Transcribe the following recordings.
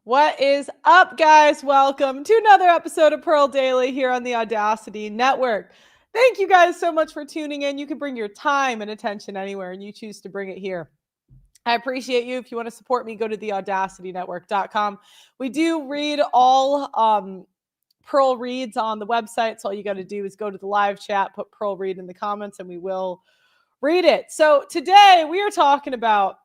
What is up, guys? Welcome to another episode of Pearl Daily here on the Audacity Network. Thank you guys so much for tuning in. You can bring your time and attention anywhere, and you choose to bring it here. I appreciate you. If you want to support me, go to theaudacitynetwork.com. We do read all Pearl reads on the website, so all you got to do is go to the live chat, put Pearl read in the comments, and we will read it. So today we are talking about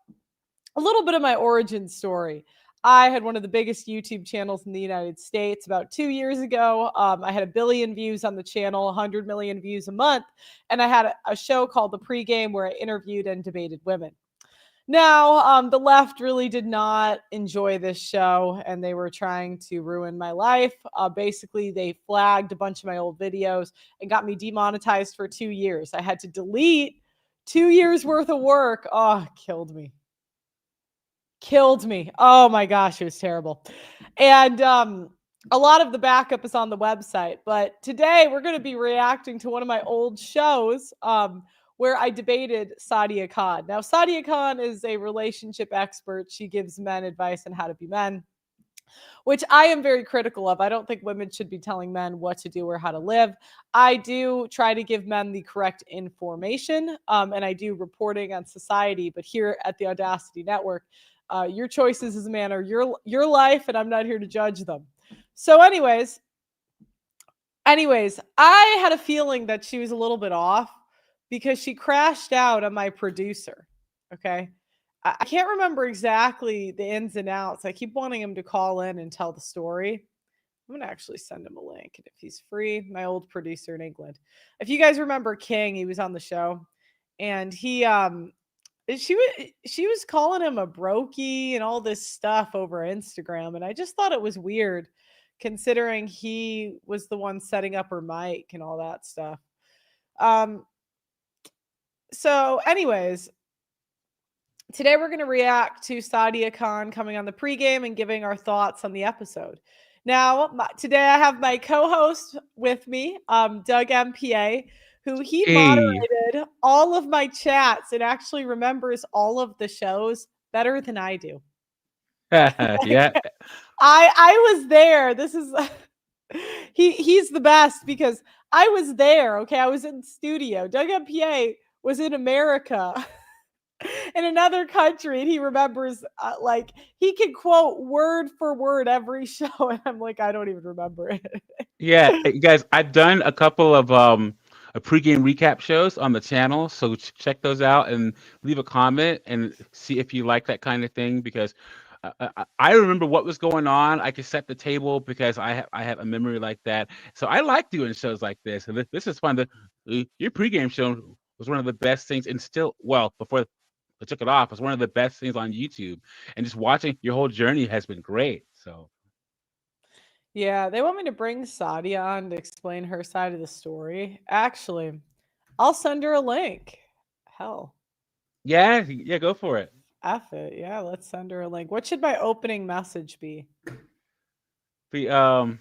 a little bit of my origin story. I had one of the biggest YouTube channels in the United States about 2 years ago. I had 1 billion views on the channel, 100 million views a month, and I had a show called The Pregame where I interviewed and debated women. Now, the left really did not enjoy this show, and they were trying to ruin my life. Basically, they flagged a bunch of my old videos and got me demonetized for 2 years. I had to delete 2 years worth of work. Oh, killed me. Oh my gosh, it was terrible. And a lot of the backup is on the website. But today we're going to be reacting to one of my old shows where I debated Sadia Khan. Now, Sadia Khan is a relationship expert. She gives men advice on how to be men, which I am very critical of. I don't think women should be telling men what to do or how to live. I do try to give men the correct information, and I do reporting on society. But here at the Audacity Network, your choices as a man are your life, and I'm not here to judge them. So, anyways, I had a feeling that she was a little bit off because she crashed out on my producer. Okay. I can't remember exactly the ins and outs. I keep wanting him to call in and tell the story. I'm going to actually send him a link. And if he's free, my old producer in England. If you guys remember King, he was on the show and she was calling him a brokey and all this stuff over Instagram. And I just thought it was weird considering he was the one setting up her mic and all that stuff. So anyways, today we're going to react to Sadia Khan coming on the pregame and giving our thoughts on the episode. Now, today I have my co-host with me, Doug MPA, who he Hey, moderated all of my chats and actually remembers all of the shows better than I do. yeah, I was there. This is he's the best because I was there. Okay, I was in studio. Doug MPA was in America. In another country, and he remembers like he can quote word for word every show, and I'm like, I don't even remember it. yeah. Hey, guys, I've done a couple of a pregame recap shows on the channel, so check those out and leave a comment and see if you like that kind of thing. Because I remember what was going on. I could set the table because I have a memory like that. So I like doing shows like this, and this is fun. Your pregame show was one of the best things, and still, well, before I took it off, was one of the best things on YouTube. And just watching your whole journey has been great. So. Yeah, they want me to bring Sadia on to explain her side of the story. Actually, I'll send her a link. Hell, Yeah, yeah, go for it. F it. Yeah, let's send her a link. What should my opening message be? The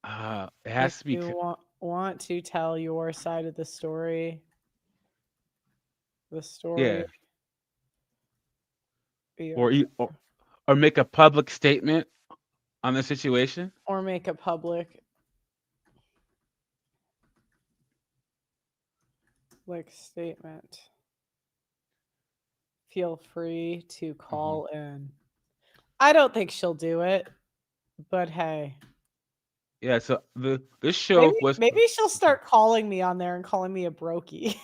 it If has to be you want to tell your side of the story, the story yeah, your or or make a public statement on the situation. or make a public like statement. Feel free to Hmm. call in. I don't think she'll do it, but hey, Yeah, so this maybe show was maybe she'll start calling me on there and calling me a brokey.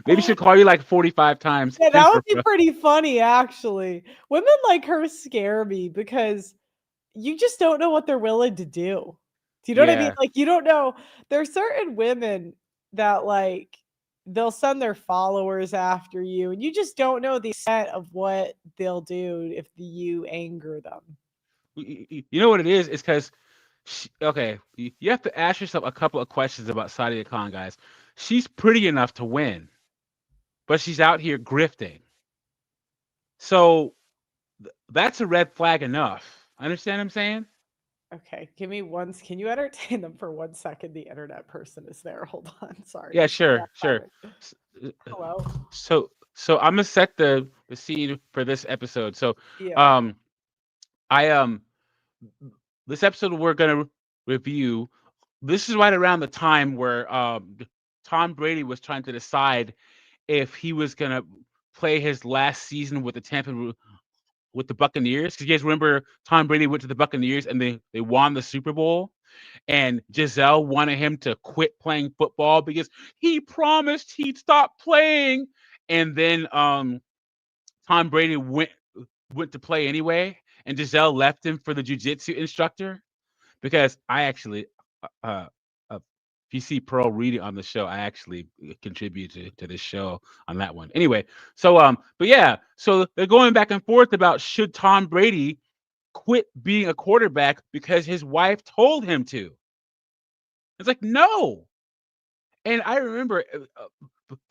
maybe she'll call you like 45 times Yeah, in that a would be row. pretty funny, actually. Women like her scare me because you just don't know what they're willing to do. Do you know what I mean? Yeah. Like, you don't know. There are certain women that, like, they'll send their followers after you, and you just don't know the extent of what they'll do if you anger them. You know what it is? It's because okay, you have to ask yourself a couple of questions about Sadia Khan, guys. She's pretty enough to win, but she's out here grifting. So that's a red flag enough. Understand what I'm saying? Okay, give me one. Can you entertain them for 1 second? The internet person is there. Hold on. Sorry, Yeah, just give me sure, that sure. 5 minutes. S- uh, Hello. So I'm gonna set the scene for this episode. So Yeah. um I this episode we're gonna review. This is right around the time where Tom Brady was trying to decide if he was gonna play his last season with with the Buccaneers. 'Cause you guys remember Tom Brady went to the Buccaneers and they won the Super Bowl, and Giselle wanted him to quit playing football because he promised he'd stop playing, and then Tom Brady went to play anyway, and Giselle left him for the jujitsu instructor. Because I actually, if you see Pearl reading on the show, I actually contribute to this show on that one. Anyway, so but yeah, so they're going back and forth about should Tom Brady quit being a quarterback because his wife told him to. It's like no. And I remember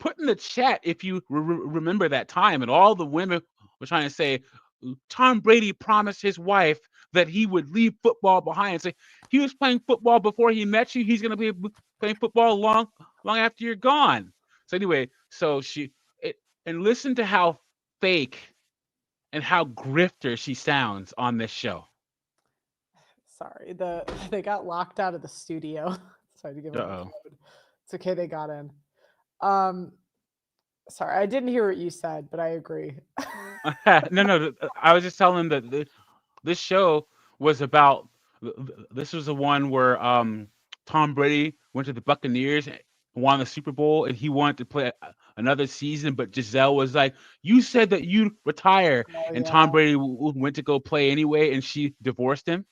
put in the chat if you remember that time, and all the women were trying to say Tom Brady promised his wife that he would leave football behind. Say he was playing football before he met you. He's going to be playing football long after you're gone. So anyway, so and listen to how fake and how grifter she sounds on this show. Sorry, they got locked out of the studio. Sorry to give them a code. It's okay, they got in. Sorry, I didn't hear what you said, but I agree. No, I was just telling them that this show was about. This was the one where Tom Brady went to the Buccaneers and won the Super Bowl, and he wanted to play another season, but Giselle was like, "You said that you'd retire," and Tom Brady went to go play anyway, and she divorced him.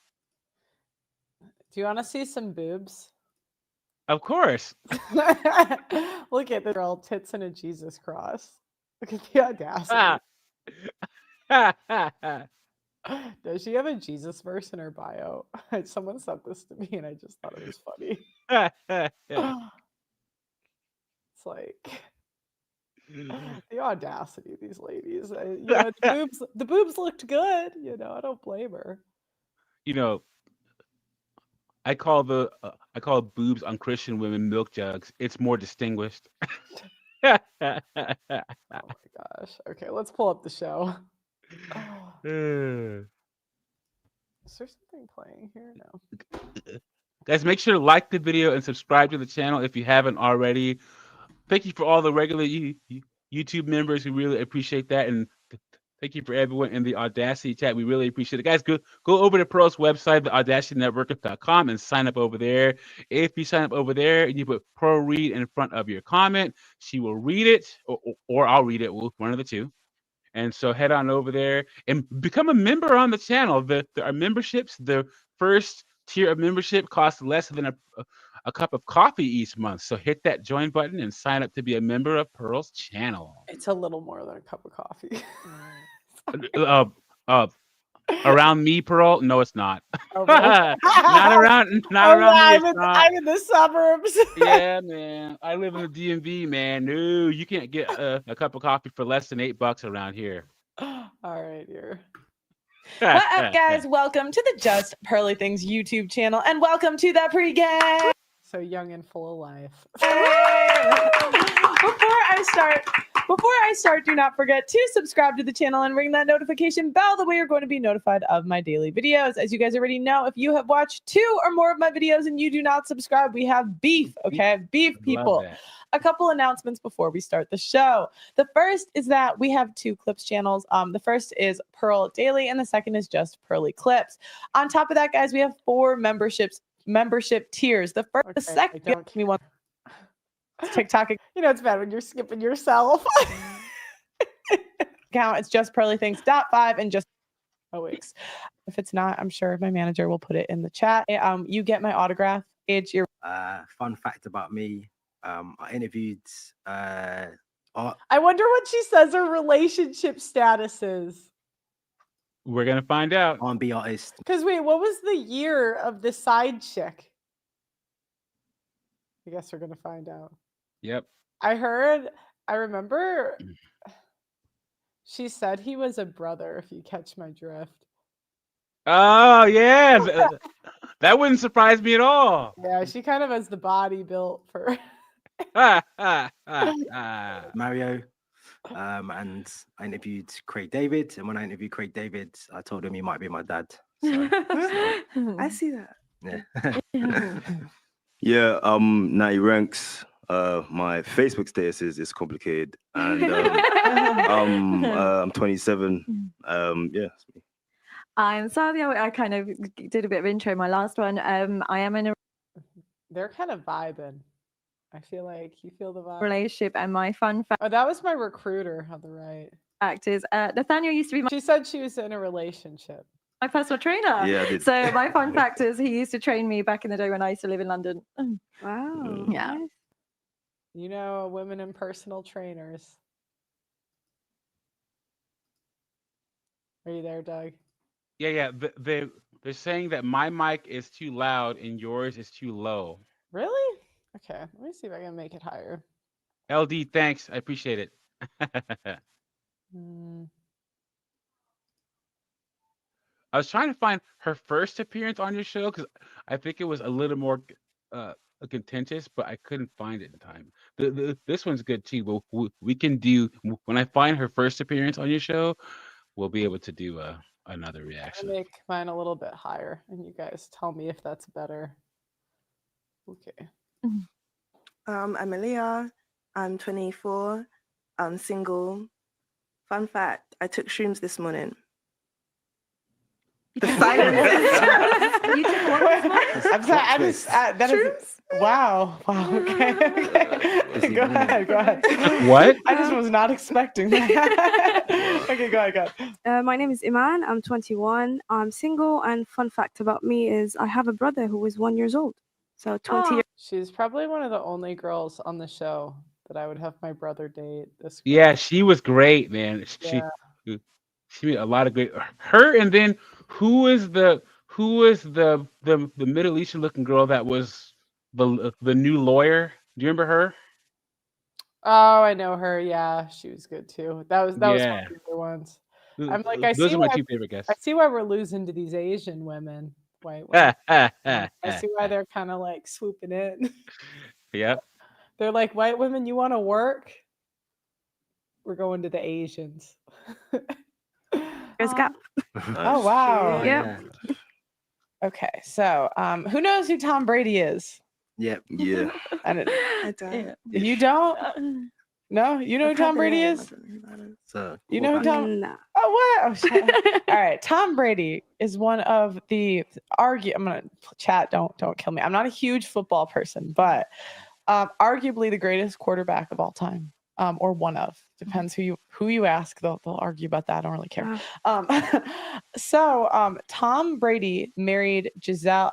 Do you want to see some boobs? Of course. Look at the girl, tits and a Jesus cross. Look at the audacity. Does she have a Jesus verse in her bio? Someone sent this to me and I just thought it was funny. It's like the audacity of these ladies. The boobs looked good. I don't blame her. I call boobs on Christian women milk jugs. It's more distinguished. Oh my gosh. Okay, let's pull up the show. Is there something playing here? No. Guys, make sure to like the video and subscribe to the channel if you haven't already. Thank you for all the regular YouTube members. We really appreciate that. And thank you for everyone in the Audacity chat. We really appreciate it. Guys, go over to Pearl's website, theaudacitynetwork.com, and sign up over there. If you sign up over there and you put Pearl Read in front of your comment, she will read it, or I'll read it, one of the two. And so head on over there and become a member on the channel. There are memberships. The first tier of membership costs less than a cup of coffee each month. So hit that join button and sign up to be a member of Pearl's channel. It's a little more than a cup of coffee. Around me, Pearl? No, it's not. Oh, not around me. It's not. I'm in the suburbs. Yeah, man. I live in the DMV, man. No, you can't get a cup of coffee for less than $8 around here. All right, here. What up, guys? Welcome to the Just Pearly Things YouTube channel, and welcome to the pregame. So young and full of life. Before I start, do not forget to subscribe to the channel and ring that notification bell. That way you're going to be notified of my daily videos. As you guys already know, if you have watched 2 or more of my videos and you do not subscribe, we have beef, okay? Beef, people. A couple announcements before we start the show. The first is that we have 2 clips channels. The first is Pearl Daily, and the second is just Pearly Clips. On top of that, guys, we have 4 membership tiers. The first, the second, give me one. TikTok, it's bad when you're skipping yourself. Account, it's just Pearly Things .5 and just weeks. If it's not, I'm sure my manager will put it in the chat. You get my autograph. It's your fun fact about me. I interviewed. I wonder what she says her relationship status is. We're gonna find out. R&B artist. Because wait, what was the year of the side chick? I guess we're gonna find out. Yep. I remember she said he was a brother, if you catch my drift. Oh, yeah. That wouldn't surprise me at all. Yeah, she kind of has the body built for Mario. And I interviewed Craig David, and when I interviewed Craig David, I told him he might be my dad. So, I see that. yeah. Yeah, 90 ranks. My Facebook status is complicated, and I'm 27. Yeah. I'm Sadia. I kind of did a bit of intro in my last one. I am in a They're kind of vibing. I feel like you feel the vibe. relationship, and my fun Oh, that was my recruiter on the right. fact is Nathaniel used to be She said she was in a relationship. my personal trainer. Yeah, I did. So my fun fact is he used to train me back in the day when I used to live in London. Wow. Yeah. nice. You know, women and personal trainers. Are you there, Doug? Yeah. They're saying that my mic is too loud and yours is too low. Really? Okay, let me see if I can make it higher. LD, thanks. I appreciate it. Hmm. I was trying to find her first appearance on your show because I think it was a little more contentious, but I couldn't find it in time. This one's good too. But we can do when I find her first appearance on your show, we'll be able to do another I'm reaction. gonna make mine a little bit higher, and you guys tell me if that's better. Okay. I'm Leah. I'm 24. I'm single. Fun fact: I took shrooms this morning. The silence. You took what this morning? I'm sorry. I just that is wow. Wow. Okay. Okay. Go ahead. What? I just was not expecting that. Okay. Go ahead. My name is Iman. I'm 21. I'm single. And fun fact about me is I have a brother who is 1 year old. So 20 years. She's probably one of the only girls on the show that I would have my brother date. This girl. Yeah, she was great, man. She made a lot of great. Her and then who is the Middle Eastern looking girl that was the new lawyer? Do you remember her? Oh, I know her. Yeah, she was good too. That was one of Yeah. the other ones. I'm like, I Those see are my why two favorite guests. I see why we're losing to these Asian women, white women. I see why they're kind of like swooping in. Yep. They're like, white women, you want to work? We're going to the Asians. gap. Oh wow. Yeah. Okay, so who knows who Tom Brady is? Yep. Yeah. And I don't. Yeah. you don't? No, you know who I've heard Tom the Brady name, is? I don't know who that is. So You know who Tom? Nah. Oh what? Oh, shut up. All right, Tom Brady is one of the I'm gonna chat. Don't kill me. I'm not a huge football person, but arguably the greatest quarterback of all time, or one of. Depends who you ask. They'll argue about that. I don't really care. Wow. So Tom Brady married Giselle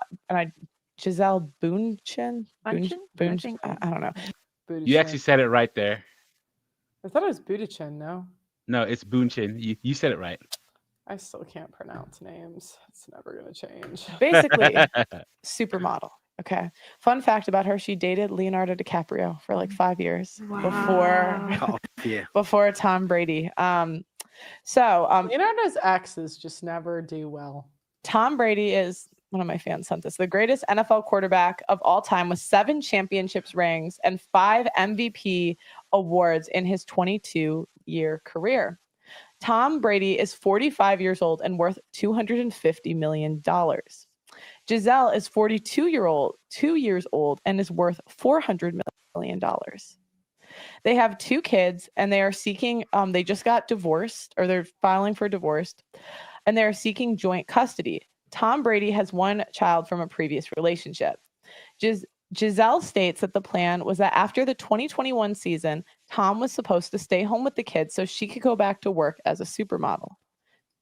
Bündchen. Bündchen? I think so. I don't know. You actually said it right there. I thought it was Budichin. No. No, it's Boonchen. You said it right. I still can't pronounce names. It's never going to change. Basically, supermodel. Okay. Fun fact about her, she dated Leonardo DiCaprio for like 5 years Wow. before Tom Brady. Leonardo's exes just never do well. Tom Brady is, one of my fans sent this, the greatest NFL quarterback of all time with 7 championships rings and 5 MVP awards in his 22-year career. Tom Brady is 45 years old and worth $250 million. Giselle is 2 years old, and is worth $400 million. They have 2 kids, and they are seeking, they just got divorced, or they're filing for divorce, and they're seeking joint custody. Tom Brady has 1 child from a previous relationship. Giselle states that the plan was that after the 2021 season, Tom was supposed to stay home with the kids so she could go back to work as a supermodel.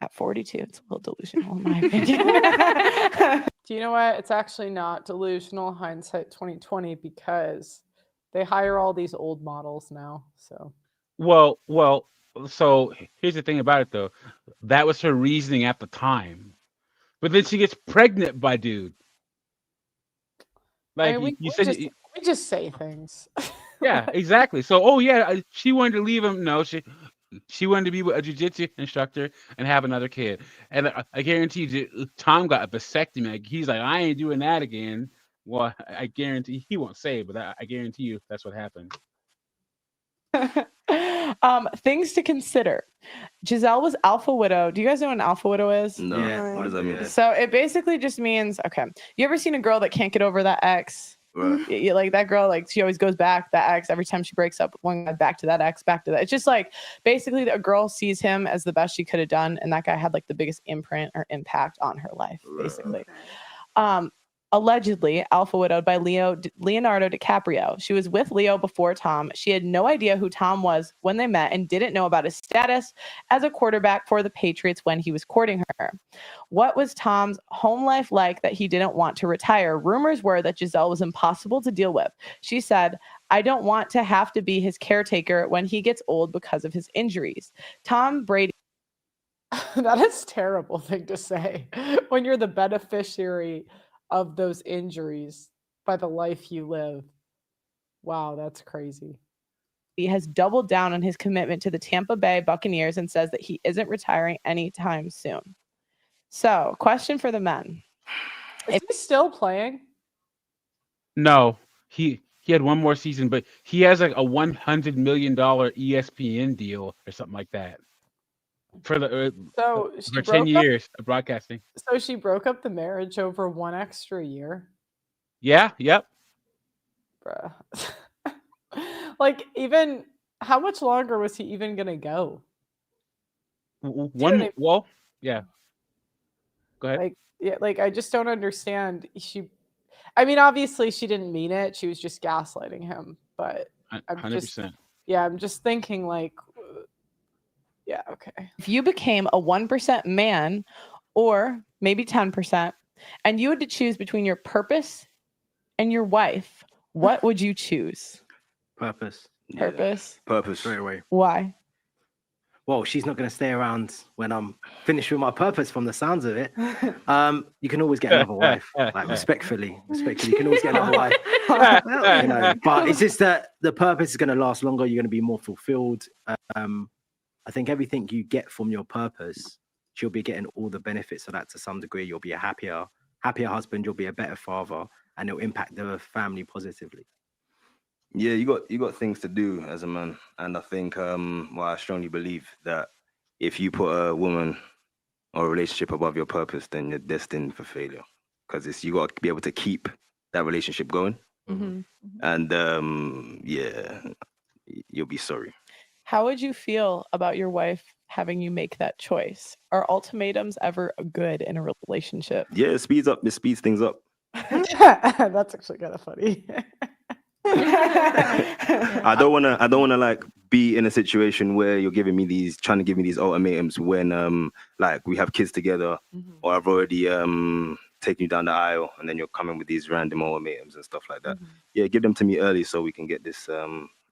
At 42, it's a little delusional in my opinion. Do you know what? It's actually not delusional, hindsight 2020, because they hire all these old models now. So Well, so here's the thing about it though. That was her reasoning at the time. But then she gets pregnant by dude. Like I mean, you said, we just say things. yeah, exactly. So, she wanted to leave him. No, she wanted to be with a jiu-jitsu instructor and have another kid. And I guarantee you, Tom got a vasectomy. Like, he's like, I ain't doing that again. Well, I guarantee he won't say, but I guarantee you that's what happened. Things to consider. Giselle was alpha widow. Do you guys know what an alpha widow is? No. Yeah. What does that mean? So it basically just means, okay, you ever seen a girl that can't get over that ex? Right. Like that girl, like she always goes back that ex every time she breaks up with one guy, back to that ex, back to that. It's just like basically a girl sees him as the best she could have done, and that guy had like the biggest imprint or impact on her life, basically. Allegedly alpha widowed by Leonardo DiCaprio. She was with Leo before Tom. She had no idea who Tom was when they met and didn't know about his status as a quarterback for the Patriots when he was courting her. What was Tom's home life like that he didn't want to retire? Rumors were that Giselle was impossible to deal with. She said, I don't want to have to be his caretaker when he gets old because of his injuries. Tom Brady. That is a terrible thing to say when you're the beneficiary of those injuries by the life you live. Wow, that's crazy. He has doubled down on his commitment to the Tampa Bay Buccaneers and says that he isn't retiring anytime soon. So, question for the men. Is he still playing? No, he had one more season, but he has like a $100 million ESPN deal or something like that for the So for 10 years of broadcasting. So she broke up the marriage over one extra year. Yeah. Yep. Bruh. Like, even how much longer was he even gonna go? Well, yeah. Go ahead. Like I just don't understand. I mean, obviously she didn't mean it. She was just gaslighting him. But 100%. I'm just thinking like, yeah, okay. If you became a 1% man or maybe 10%, and you had to choose between your purpose and your wife, what would you choose? Purpose. Purpose? Yeah. Purpose. Straight away. Why? Well, she's not going to stay around when I'm finished with my purpose from the sounds of it. You can always get another wife. Like, respectfully, you can always get another wife. You know, but it's just that the purpose is going to last longer. You're going to be more fulfilled. I think everything you get from your purpose, you'll be getting all the benefits of that to some degree. You'll be a happier husband. You'll be a better father, and it'll impact the family positively. Yeah, you got things to do as a man, and I think I strongly believe that if you put a woman or a relationship above your purpose, then you're destined for failure, because you got to be able to keep that relationship going, and yeah, you'll be sorry. How would you feel about your wife having you make that choice? Are ultimatums ever good in a relationship? Yeah, it speeds things up. That's actually kind of funny. I don't wanna like be in a situation where you're trying to give me these ultimatums when like we have kids together, or I've already taken you down the aisle, and then you're coming with these random ultimatums and stuff like that. Yeah, give them to me early so we can get this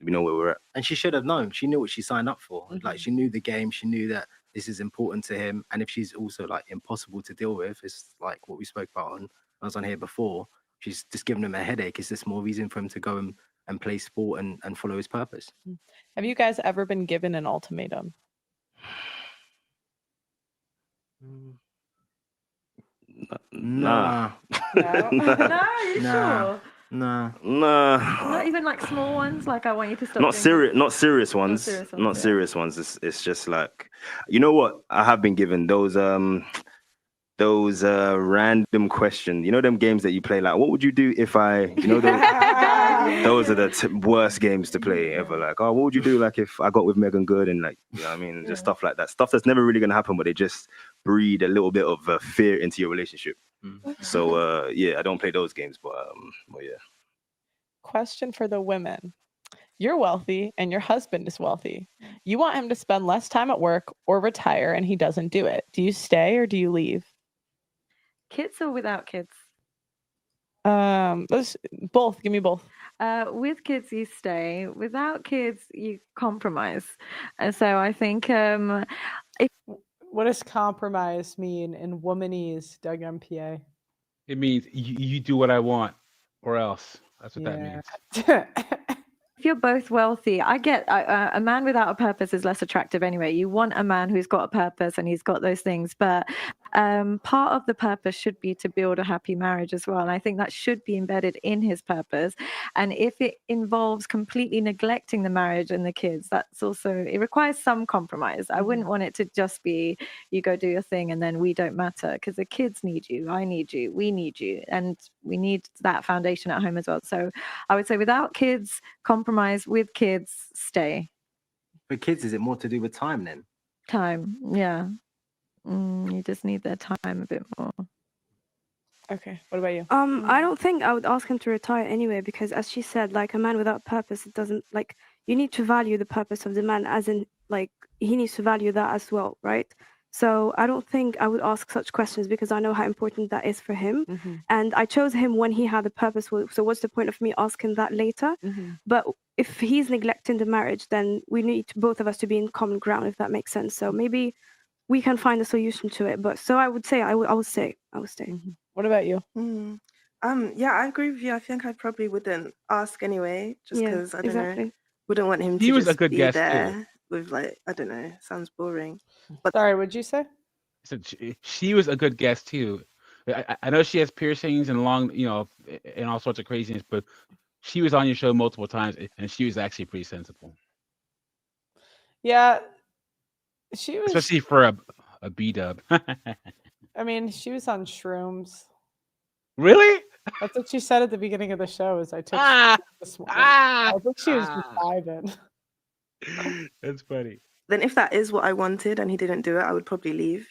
we know where we're at. And she should have known. She knew what she signed up for. Like, she knew the game. She knew that this is important to him. And if she's also like impossible to deal with, it's like what we spoke about I was on here before. She's just giving him a headache. Is this more reason for him to go and play sport and follow his purpose? Have you guys ever been given an ultimatum? Nah. No, you sure? Nah. Not even like small ones, like I want you to stop. Not serious ones. Not serious ones. It's just like, you know what? I have been given those random questions. You know them games that you play, like, what would you do if I, those are the worst games to play ever. Like, oh, what would you do like if I got with Megan Good, and like, you know what I mean? Just stuff like that. Stuff that's never really gonna happen, but they just breed a little bit of fear into your relationship. So yeah, I don't play those games, but yeah. Question for the women. You're wealthy and your husband is wealthy. You want him to spend less time at work or retire, and he doesn't do it. Do you stay or do you leave? Kids or without kids? Both. Give me both. With kids, you stay. Without kids, you compromise. And so I think what does compromise mean in womanese, Doug MPA? It means you do what I want, or else. That's what that means. If you're both wealthy, I get a man without a purpose is less attractive anyway. You want a man who's got a purpose and he's got those things. But part of the purpose should be to build a happy marriage as well. And I think that should be embedded in his purpose. And if it involves completely neglecting the marriage and the kids, that's also, it requires some compromise. I wouldn't want it to just be, you go do your thing and then we don't matter, because the kids need you, I need you, we need you, and we need that foundation at home as well. So I would say without kids, compromise; with kids, stay. For kids, is it more to do with time then? Time, yeah. You just need their time a bit more. Okay, what about you? I don't think I would ask him to retire anyway, because as she said, like, a man without purpose, it doesn't, like, you need to value the purpose of the man, as in, like, he needs to value that as well, right? So I don't think I would ask such questions, because I know how important that is for him. And I chose him when he had a purpose. So what's the point of me asking that later? But if he's neglecting the marriage, then we need both of us to be in common ground, if that makes sense. So maybe we can find a solution to it. But so I would say I would stay. What about you? Yeah, I agree with you. I think I probably wouldn't ask anyway, just Yeah, because I don't exactly. know, wouldn't want him He to was a just good be guest, too. there with, like, I don't know, sounds boring. But Sorry, what'd you say? So she was a good guest too. I know she has piercings and long, and all sorts of craziness, but she was on your show multiple times, and she was actually pretty sensible, Yeah, she was. especially for a B-dub. I mean, she was on shrooms. Really? That's what she said at the beginning of the show. Is I took Ah, shrooms this morning. ah, I think she was just ah. vibing. That's funny. then if that is what I wanted and he didn't do it, I would probably leave,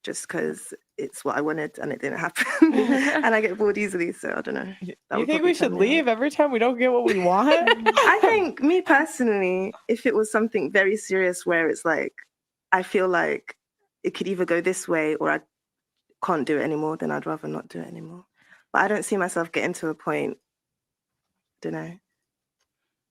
just because it's what I wanted and it didn't happen. And I get bored easily, so I don't know. That You would think probably we should turn me off. leave every time we don't get what we want? I think, me personally, if it was something very serious where it's like, I feel like it could either go this way or I can't do it anymore, then I'd rather not do it anymore. But I don't see myself getting to a point, don't know.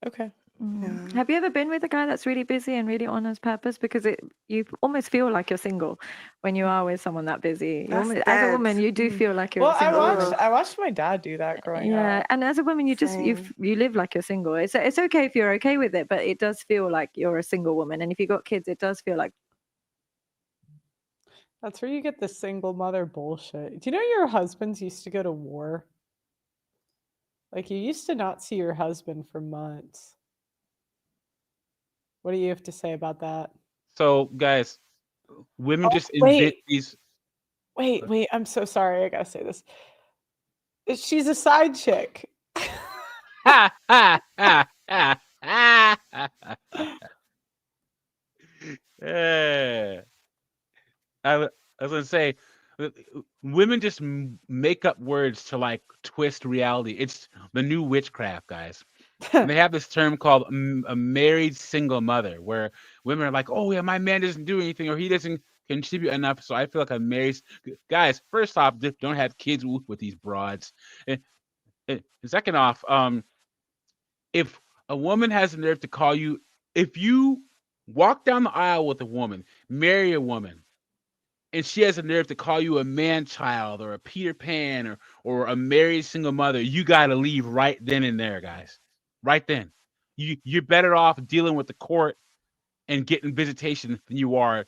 Okay. Yeah. Have you ever been with a guy that's really busy and really on his purpose? Because you almost feel like you're single when you are with someone that busy. That's As a woman, dead. you do feel like you're Well, a single woman. I watched my dad do that growing Yeah, up. and as a woman, you Same. live like you're single. It's okay if you're okay with it, but it does feel like you're a single woman. And if you got kids, it does feel like. That's where you get the single mother bullshit. Do you know your husbands used to go to war? Like, you used to not see your husband for months. What do you have to say about that? So, guys, women Oh, just invent wait. these. Wait, I'm so sorry. I gotta say this. She's a side chick. Ha, ha, ha, ha, ha, ha. Yeah. I was gonna say, women just make up words to like twist reality. It's the new witchcraft, guys. And they have this term called a married single mother, where women are like, "Oh yeah, my man doesn't do anything, or he doesn't contribute enough, so I feel like I'm married." Guys, first off, don't have kids with these broads. And second off, if a woman has the nerve to call you, if you walk down the aisle with a woman, marry a woman, and she has the nerve to call you a man child or a Peter Pan or a married single mother, you gotta leave right then and there, guys. Right then. You're better off dealing with the court and getting visitation than you are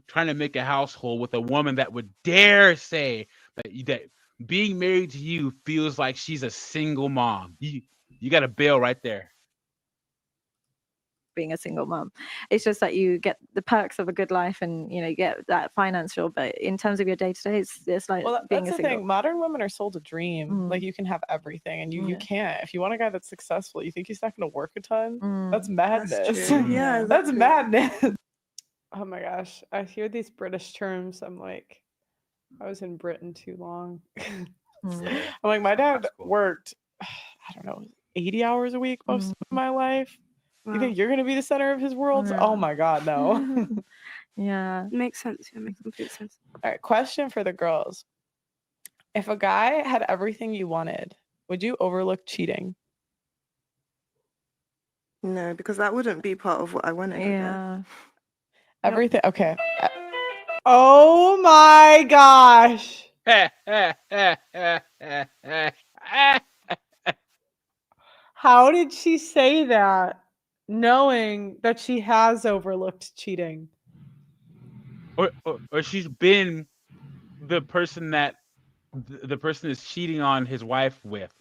trying to make a household with a woman that would dare say that being married to you feels like she's a single mom. You got to bail right there. Being a single mom, it's just that you get the perks of a good life, and you get that financial, but in terms of your day-to-day, it's like being that's a the single. thing. Modern women are sold a dream. Like, you can have everything, and you can't. If you want a guy that's successful, you think he's not going to work a ton? That's madness. That's true. Yeah, That's exactly. madness. Oh my gosh, I hear these British terms. I'm like, I was in Britain too long. I'm like, my dad worked, I don't know, 80 hours a week most of my life. You think you're going to be the center of his world? Yeah. Oh my God, no. Yeah. Makes sense. Yeah, makes complete sense. All right, question for the girls. If a guy had everything you wanted, would you overlook cheating? No, because that wouldn't be part of what I wanted. Yeah. Everything. Okay. Oh my gosh. How did she say that, knowing that she has overlooked cheating? Or she's been the person that the person is cheating on his wife with.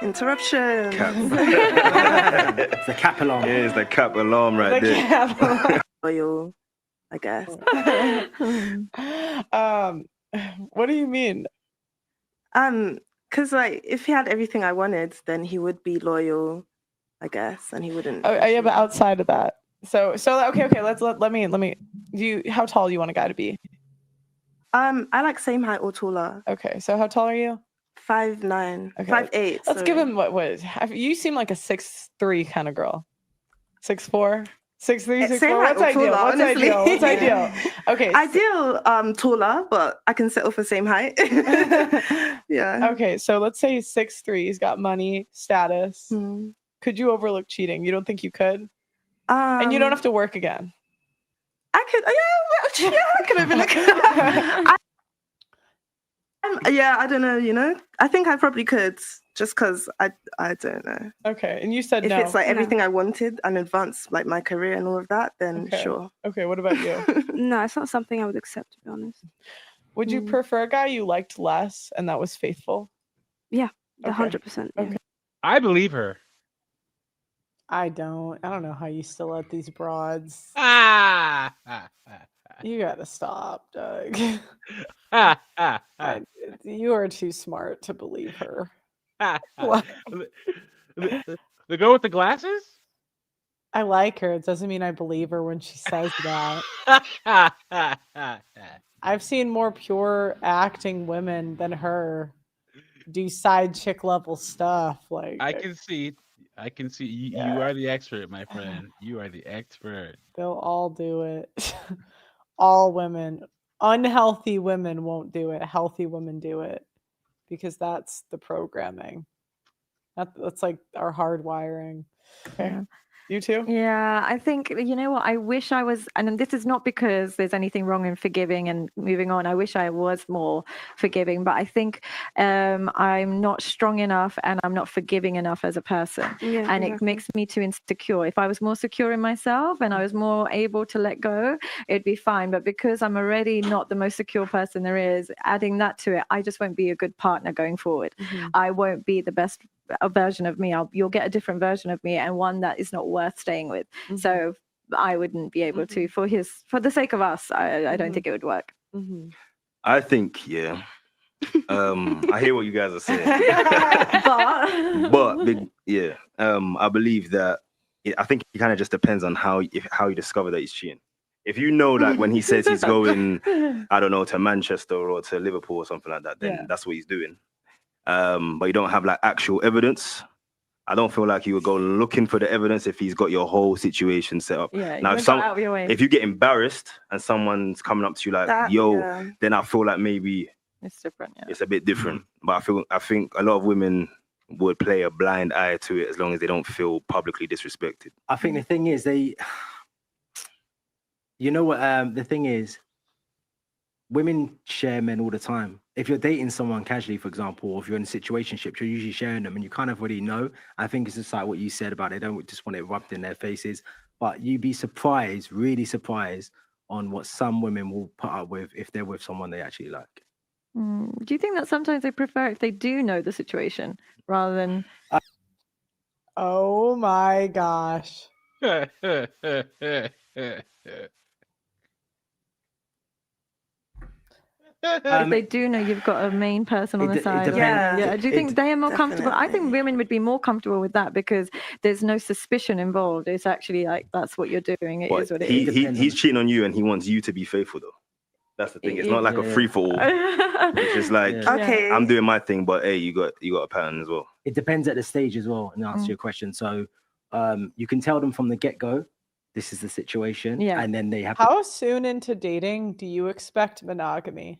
Interruption. Cap. It's the cap alarm. It's the cap alarm right The there. cap. Loyal, I guess. What do you mean? Because like if he had everything I wanted, then he would be loyal, I guess, and he wouldn't. Oh, yeah, but outside of that. So okay. Let me. How tall do you want a guy to be? I like same height or taller. Okay, so how tall are you? 5'9", Okay, 5'8". Let's give him what you seem like a 6'3" kind of girl. 6'4", 6'3", 6'4". Same height What's or ideal? taller, What's honestly. ideal? What's ideal? Okay. Ideal, taller, but I can settle for same height. Yeah. Okay, so let's say he's 6'3". He's got money, status. Hmm. Could you overlook cheating? You don't think you could? And you don't have to work again. I could. Yeah, I could overlook. Yeah, I don't know. You know, I think I probably could, just because I don't know. Okay, and you said If no. it's like everything I wanted and advance like my career and all of that, then Okay. sure. Okay, what about you? No, it's not something I would accept, to be honest. Would you prefer a guy you liked less and that was faithful? Yeah, Okay. 100%. Yeah. Okay. I believe her. I don't know how you still let these broads. You gotta stop, Doug. You are too smart to believe her. What? The girl with the glasses? I like her. It doesn't mean I believe her when she says that. I've seen more pure acting women than her do side chick level stuff. Like I can see. You are the expert, my friend. You are the expert. they'll all do it. All women. Unhealthy women won't do it. Healthy women do it because that's the programming. That's like our hardwiring. Okay. Yeah. You too? Yeah, I think, you know what, I wish I was, and this is not because there's anything wrong in forgiving and moving on. I wish I was more forgiving, but I think I'm not strong enough and I'm not forgiving enough as a person. Yeah, And it exactly. makes me too insecure. If I was more secure in myself and I was more able to let go, it'd be fine. But because I'm already not the most secure person there is, adding that to it, I just won't be a good partner going forward. I won't be the best version of me. You'll get a different version of me and one that is not worth staying with. So I wouldn't be able to, for the sake of us, I don't think it would work. I think, yeah. I hear what you guys are saying. but I believe that I think it kind of just depends on how you discover that he's cheating. If you know that when he says he's going, I don't know, to Manchester or to Liverpool or something like that, then that's what he's doing. But you don't have like actual evidence. I don't feel like you would go looking for the evidence if he's got your whole situation set up. Yeah, now, if you get embarrassed and someone's coming up to you like, then I feel like maybe it's different. Yeah. It's a bit different. But I think a lot of women would play a blind eye to it as long as they don't feel publicly disrespected. I think the thing is you know what the thing is, women share men all the time. If you're dating someone casually, for example, or if you're in a situationship, you're usually sharing them and you kind of already know. I think it's just like what you said about they don't just want it rubbed in their faces. But you'd be surprised, really surprised on what some women will put up with if they're with someone they actually like. Do you think that sometimes they prefer if they do know the situation rather than... Oh my gosh. If they do know you've got a main person on the side. Do you think they are more comfortable? I think women would be more comfortable with that because there's no suspicion involved. It's actually like, that's what you're doing. It is what it is. He's cheating on you and he wants you to be faithful though. That's the thing. It's not like a free-for-all. It's just like, okay, I'm doing my thing, but hey, you got a pattern as well. It depends at the stage as well, in answer to your question. So you can tell them from the get-go, this is the situation. Yeah. And then they have How soon into dating do you expect monogamy?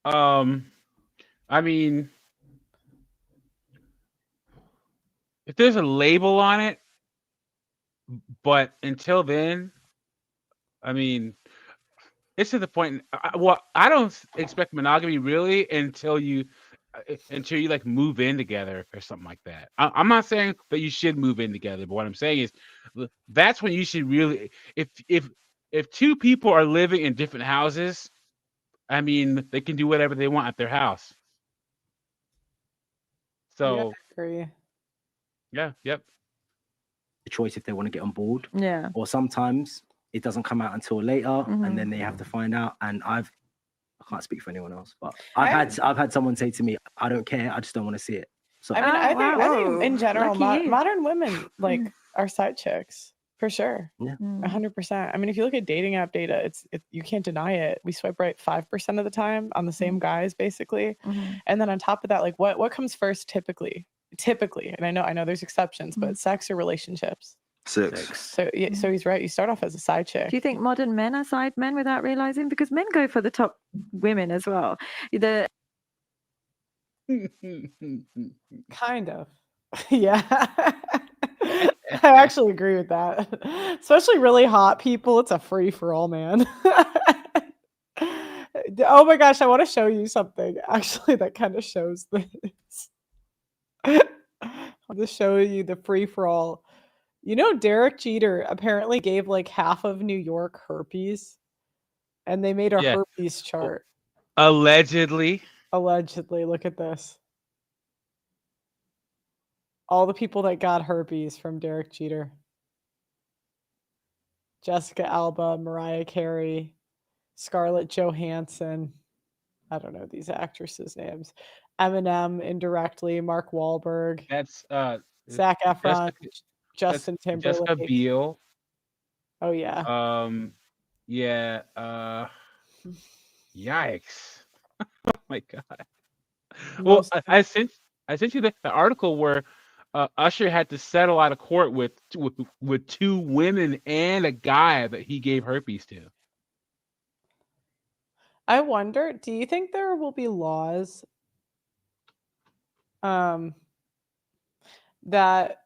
I mean, if there's a label on it, but until then, I mean, it's to the point. I don't expect monogamy really until you. until you like move in together or something like that. I'm not saying that you should move in together, but what I'm saying is that's when you should really, if two people are living in different houses, I mean, they can do whatever they want at their house. Yeah, I So agree. yeah, yep. The choice if they want to get on board, Yeah. or sometimes it doesn't come out until later, Mhm. and then they have to find out. And I can't speak for anyone else, but I- I've had someone say to me, "I don't care, I just don't want to see it." So I mean, Oh, I think wow. in general, Lucky you. modern women like are side chicks for sure. Mm. 100%. I mean, if you look at dating app data, you can't deny it. We swipe right 5% of the time on the same guys, basically. Mhm. And then on top of that, like what comes first typically? And I know there's exceptions, but sex or relationships. Six. So so he's right. You start off as a side chick. Do you think modern men are side men without realizing? Because men go for the top women as well. The Kind of. Yeah. I actually agree with that. Especially really hot people. It's a free for all, man. Oh my gosh, I want to show you something actually that kind of shows this. I'll just show you the free for all. You know, Derek Jeter apparently gave like half of New York herpes, and they made a Yeah. herpes chart. Allegedly. Allegedly, look at this. All the people that got herpes from Derek Jeter. Jessica Alba, Mariah Carey, Scarlett Johansson. I don't know these actresses' names. Eminem indirectly, Mark Wahlberg, That's Zac Efron, Jessica, Justin Timberlake. Jessica Biel. Oh yeah. Yeah. Yikes. Oh my god. Well, Most I sent you the article where Usher had to settle out of court with two women and a guy that he gave herpes to. I wonder, do you think there will be laws that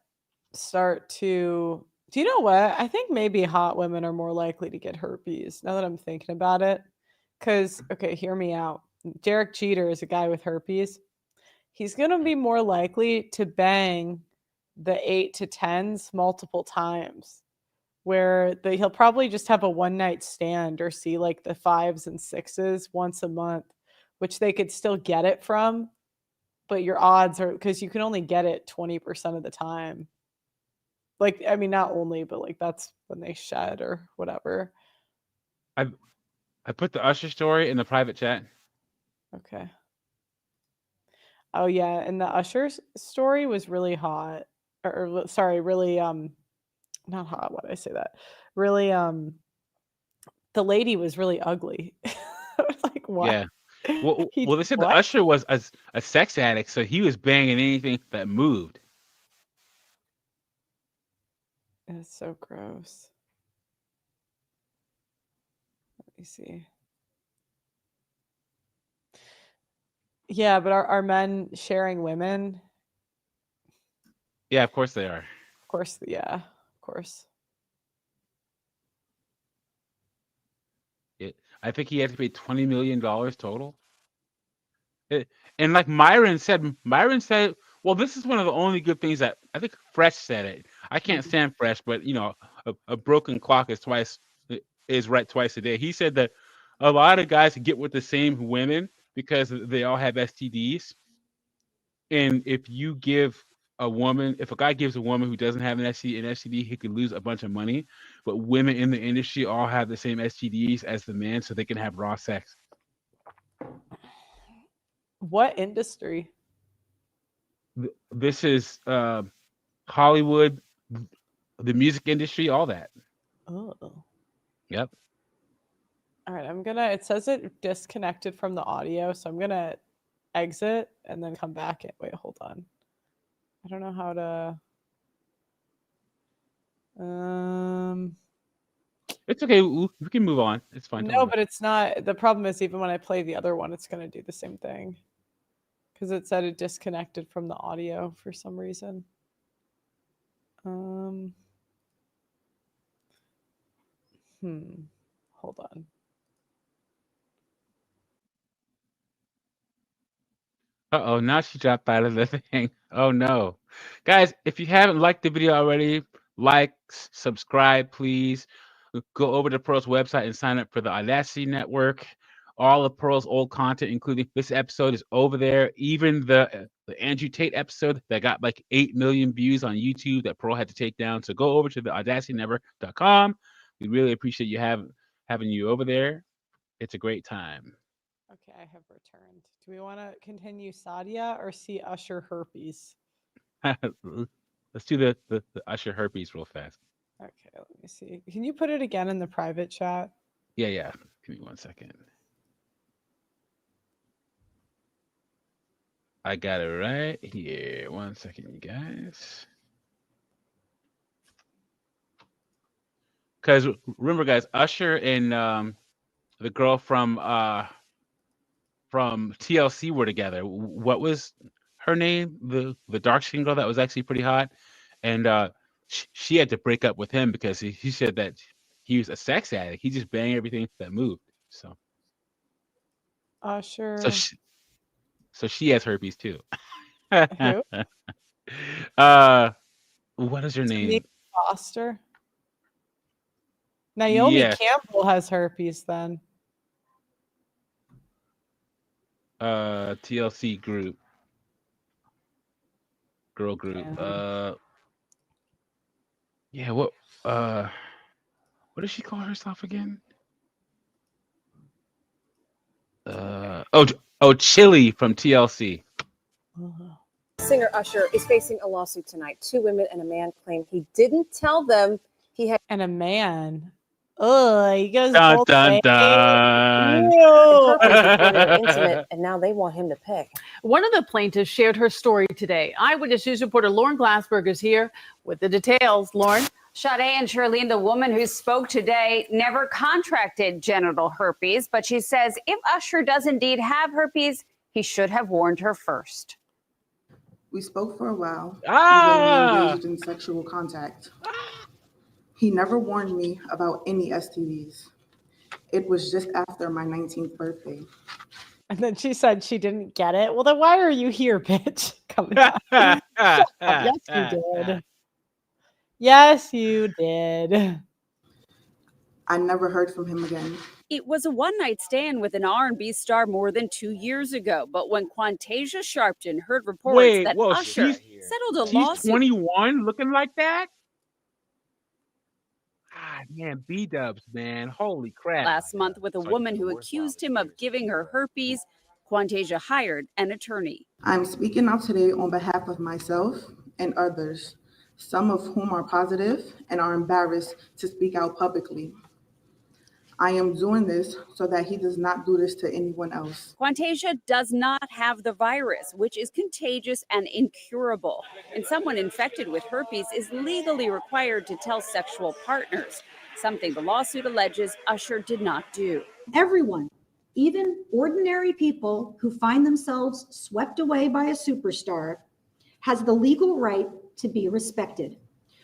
start to do you know what? I think maybe hot women are more likely to get herpes now that I'm thinking about it. Because, okay, hear me out. Derek Jeter is a guy with herpes. He's going to be more likely to bang the 8 to 10s multiple times, where he'll probably just have a one night stand or see like the 5s and 6s once a month, which they could still get it from. But your odds are because you can only get it 20% of the time. Like, I mean, not only, but like that's when they shed or whatever. I put the Usher story in the private chat. Okay. Oh yeah, and the Usher story was really hot. Or sorry, really not hot, why did I say that? Really the lady was really ugly. I was like, what? Yeah. Well, He they did said what? the Usher was a sex addict, so he was banging anything that moved. It's so gross. Let me see. Yeah, but are men sharing women? Yeah, of course they are. Of course, yeah, of course. I think he had to pay $20 million total. And like Myron said, well, this is one of the only good things that I think Fresh said it. I can't stand Fresh, but you know, a broken clock is right twice a day. He said that a lot of guys get with the same women because they all have STDs. And if a guy gives a woman who doesn't have an STD, he could lose a bunch of money. But women in the industry all have the same STDs as the man, so they can have raw sex. What industry? This is Hollywood, the music industry, all that. Oh. Yep. All right, it says it disconnected from the audio, so I'm gonna exit and then come back. Wait, hold on. I don't know how to. It's okay. We can move on. It's fine. No, but it's not. The problem is even when I play the other one, it's gonna do the same thing because it said it disconnected from the audio for some reason. Hold on. Uh-oh, now she dropped out of the thing. Oh no. Guys, if you haven't liked the video already, like, subscribe, please. Go over to Pearl's website and sign up for the Audacity Network. All of Pearl's old content, including this episode, is over there. Even the Andrew Tate episode that got like 8 million views on YouTube that Pearl had to take down. So go over to the audacitynetwork.com. We really appreciate you having you over there. It's a great time. Okay, I have returned. Do we want to continue Sadia or see Usher herpes? Let's do the Usher herpes real fast. Okay, let me see. Can you put it again in the private chat? Yeah. Give me 1 second. I got it right here. 1 second, you guys. Because remember, guys, Usher and the girl from TLC were together. What was her name? The dark skin girl that was actually pretty hot, and she had to break up with him because he said that he was a sex addict. He just banged everything that moved. So Usher. So she has herpes too. Who? What is her name? Foster. Naomi Yes. Campbell has herpes then. TLC group. Girl group. Yeah, what does she call herself again? Chili from TLC. Singer Usher is facing a lawsuit tonight. 2 women and a man claim he didn't tell them he had. And a man. Oh, he goes Dun both dun ways. dun. Herpes reported intimate, and now they want him to pay. One of the plaintiffs shared her story today. Eyewitness News reporter Lauren Glassberg is here with the details. Lauren. Sade and Charlene, the woman who spoke today, never contracted genital herpes, but she says if Usher does indeed have herpes, he should have warned her first. We spoke for a while, Ah! we engaged in sexual contact. He never warned me about any STDs. It was just after my 19th birthday. And then she said she didn't get it. Well, then why are you here, bitch? Come on. Yes, you did. Yes, you did. I never heard from him again. It was a one-night stand with an R&B star more than 2 years ago. But when Quantasia Sharpton heard reports that Usher settled a lawsuit... She's 21 looking like that? God, man, B-dubs, man. Holy crap. Last month with a woman who accused him of giving her herpes, Quantasia hired an attorney. I'm speaking out today on behalf of myself and others, some of whom are positive and are embarrassed to speak out publicly. I am doing this so that he does not do this to anyone else. Quantasia does not have the virus, which is contagious and incurable. And someone infected with herpes is legally required to tell sexual partners, something the lawsuit alleges Usher did not do. Everyone, even ordinary people who find themselves swept away by a superstar, has the legal right to be respected,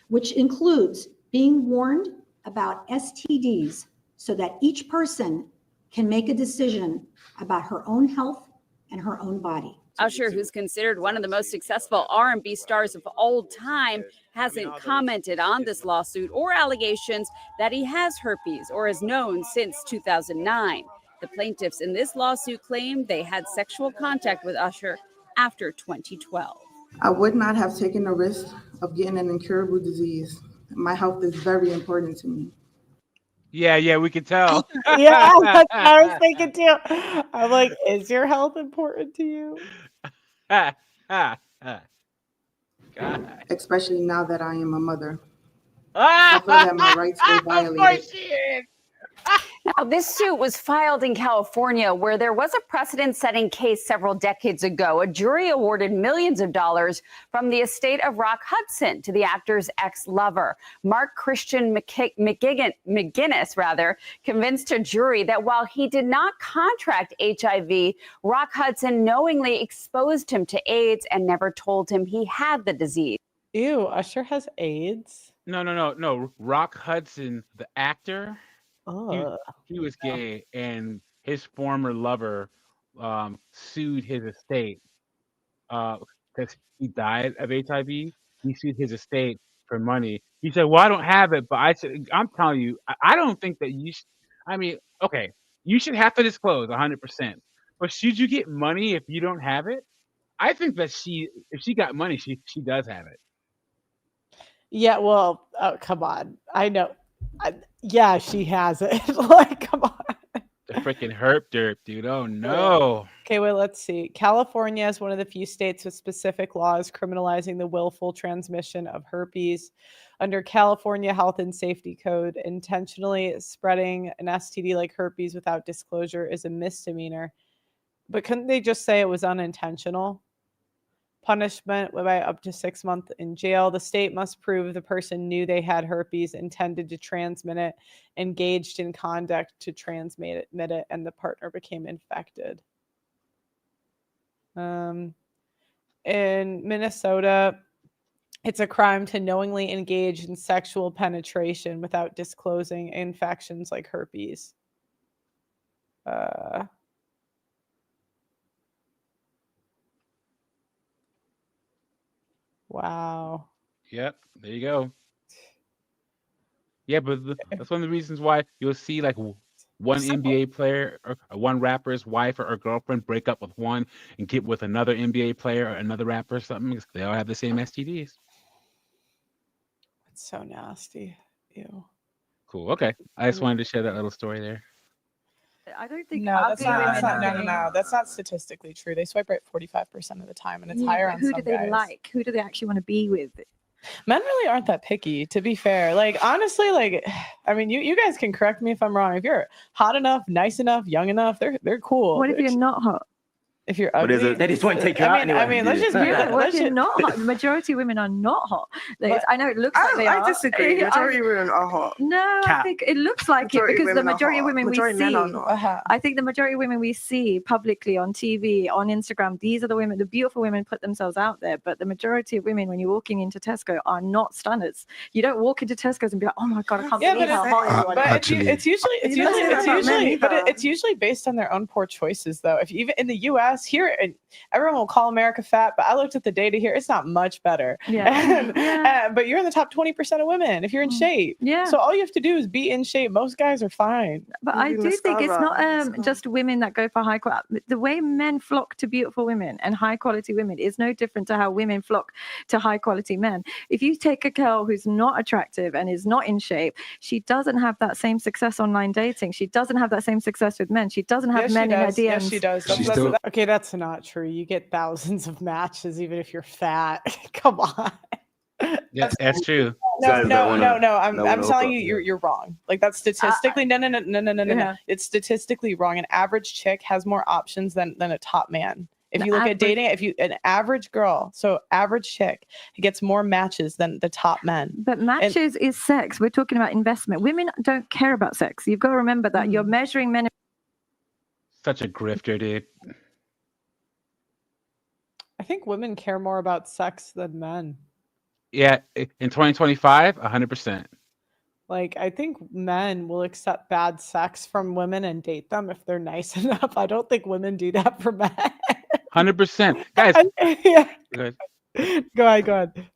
which includes being warned about STDs so that each person can make a decision about her own health and her own body. Usher, who's considered one of the most successful R&B stars of all time, hasn't commented on this lawsuit or allegations that he has herpes or has known since 2009. The plaintiffs in this lawsuit claim they had sexual contact with Usher after 2012. I would not have taken the risk of getting an incurable disease. My health is very important to me. Yeah, we can tell. Yeah, that's what I was thinking too. I'm like, is your health important to you? God. Especially now that I am a mother. I feel that my rights were violated. Of course she is. Now, this suit was filed in California, where there was a precedent-setting case several decades ago. A jury awarded millions of dollars from the estate of Rock Hudson to the actor's ex-lover. Mark Christian McGinnis, convinced a jury that while he did not contract HIV, Rock Hudson knowingly exposed him to AIDS and never told him he had the disease. Ew, Usher has AIDS? No. Rock Hudson, the actor... Oh. He was gay, and his former lover sued his estate because he died of HIV. He sued his estate for money. He said, "Well, I don't have it," but I said, "I'm telling you, I don't think that you. I mean, okay, you should have to disclose 100%. But should you get money if you don't have it? I think that if she got money, she does have it." Yeah, well, oh, come on. I know. Yeah, she has it. Like, come on. The freaking herp derp, dude. Oh no. Okay, well, let's see. California is one of the few states with specific laws criminalizing the willful transmission of herpes. Under California Health and Safety Code, intentionally spreading an STD like herpes without disclosure is a misdemeanor. But couldn't they just say it was unintentional? Punishment by up to 6 months in jail. The state must prove the person knew they had herpes, intended to transmit it, engaged in conduct to transmit it, and the partner became infected. In Minnesota, it's a crime to knowingly engage in sexual penetration without disclosing infections like herpes. Wow. Yep, there you go. Yeah, but that's one of the reasons why you'll see like one NBA player or one rapper's wife or girlfriend break up with one and get with another NBA player or another rapper or something, because they all have the same STDs. It's so nasty. Ew. Cool. Okay, I just wanted to share that little story there. I don't think No, that's ugly not, women no. That's not statistically true. They swipe right 45% of the time, and it's Yeah, higher but on who some do they guys. like? Who do they actually want to be with? Men really aren't that picky, to be fair. Like, honestly, like, I mean, you guys can correct me if I'm wrong. If you're hot enough, nice enough, young enough, they're cool. What if you're not hot? If you're But ugly, They just won't take you out anyway. I mean, let's just be Yeah, what let's if you're just, not hot? The majority of women are not hot. But I know it looks like they are. I disagree. Yeah, Majority of women are hot. No, I Cat. think it looks like it Majority because the women are majority of hot. women Majority we men see. are not. I think the majority of women we see publicly on TV, on Instagram, these are the women, the beautiful women put themselves out there. But the majority of women, when you're walking into Tesco, are not stunners. You don't walk into Tesco's and be like, oh my God, I can't believe how hot everyone but is. it's usually based on their own poor choices, though. If even in the U.S. here, everyone will call America fat, but I looked at the data here; it's not much better. Yeah. But you're in the top 20% of women if you're in shape. Yeah. So all you have to do is be in shape. Most guys are fine. But I do think it's not just women that go for high quality. The way men flock to beautiful women and high quality women is no different to how women flock to high quality men. If you take a girl who's not attractive and is not in shape, she doesn't have that same success online dating. She doesn't have that same success with men. She doesn't have men in her DMs. Yes, she does. Okay, that's not true. You get thousands of matches even if you're fat. Come on. Yeah, that's true. No. I'm telling you, you're wrong. Like, that's statistically no. Yeah. It's statistically wrong. An average chick has more options than a top man. If you look at dating, an average girl, so average chick, gets more matches than the top men. But matches is sex. We're talking about investment. Women don't care about sex. You've got to remember that. You're measuring men. Such a grifter, dude. I think women care more about sex than men. Yeah, in 2025, 100%. Like, I think men will accept bad sex from women and date them if they're nice enough. I don't think women do that for men. 100%. Guys, yeah. Go ahead. Go ahead.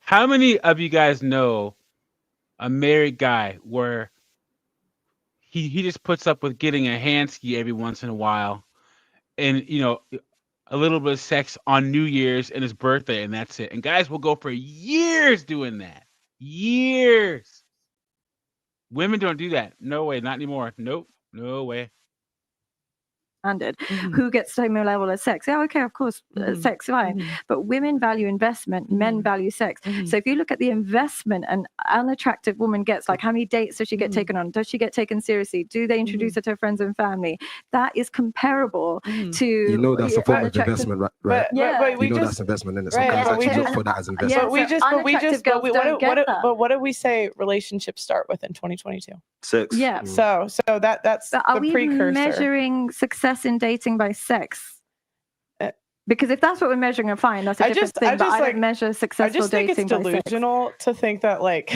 How many of you guys know a married guy where he just puts up with getting a hand ski every once in a while, and a little bit of sex on New Year's and his birthday, and that's it. And guys will go for years doing that. Years. Women don't do that. No way. Not anymore. Nope. No way. Who gets the same level of sex? Yeah, okay, of course, sex, fine. But women value investment, men value sex. So if you look at the investment an unattractive woman gets, like how many dates does she get taken on? Does she get taken seriously? Do they introduce her to her friends and family? That is comparable to that's a form of investment, right? That's investment in it. Some guys actually look for that as investment. But what do we say relationships start with in 2022? Sex. Yeah. So that's but are the we precursor. measuring success in dating by sex? Because if that's what we're measuring, fine, that's a different thing. But I don't measure successful think dating it's by sex. delusional to think that like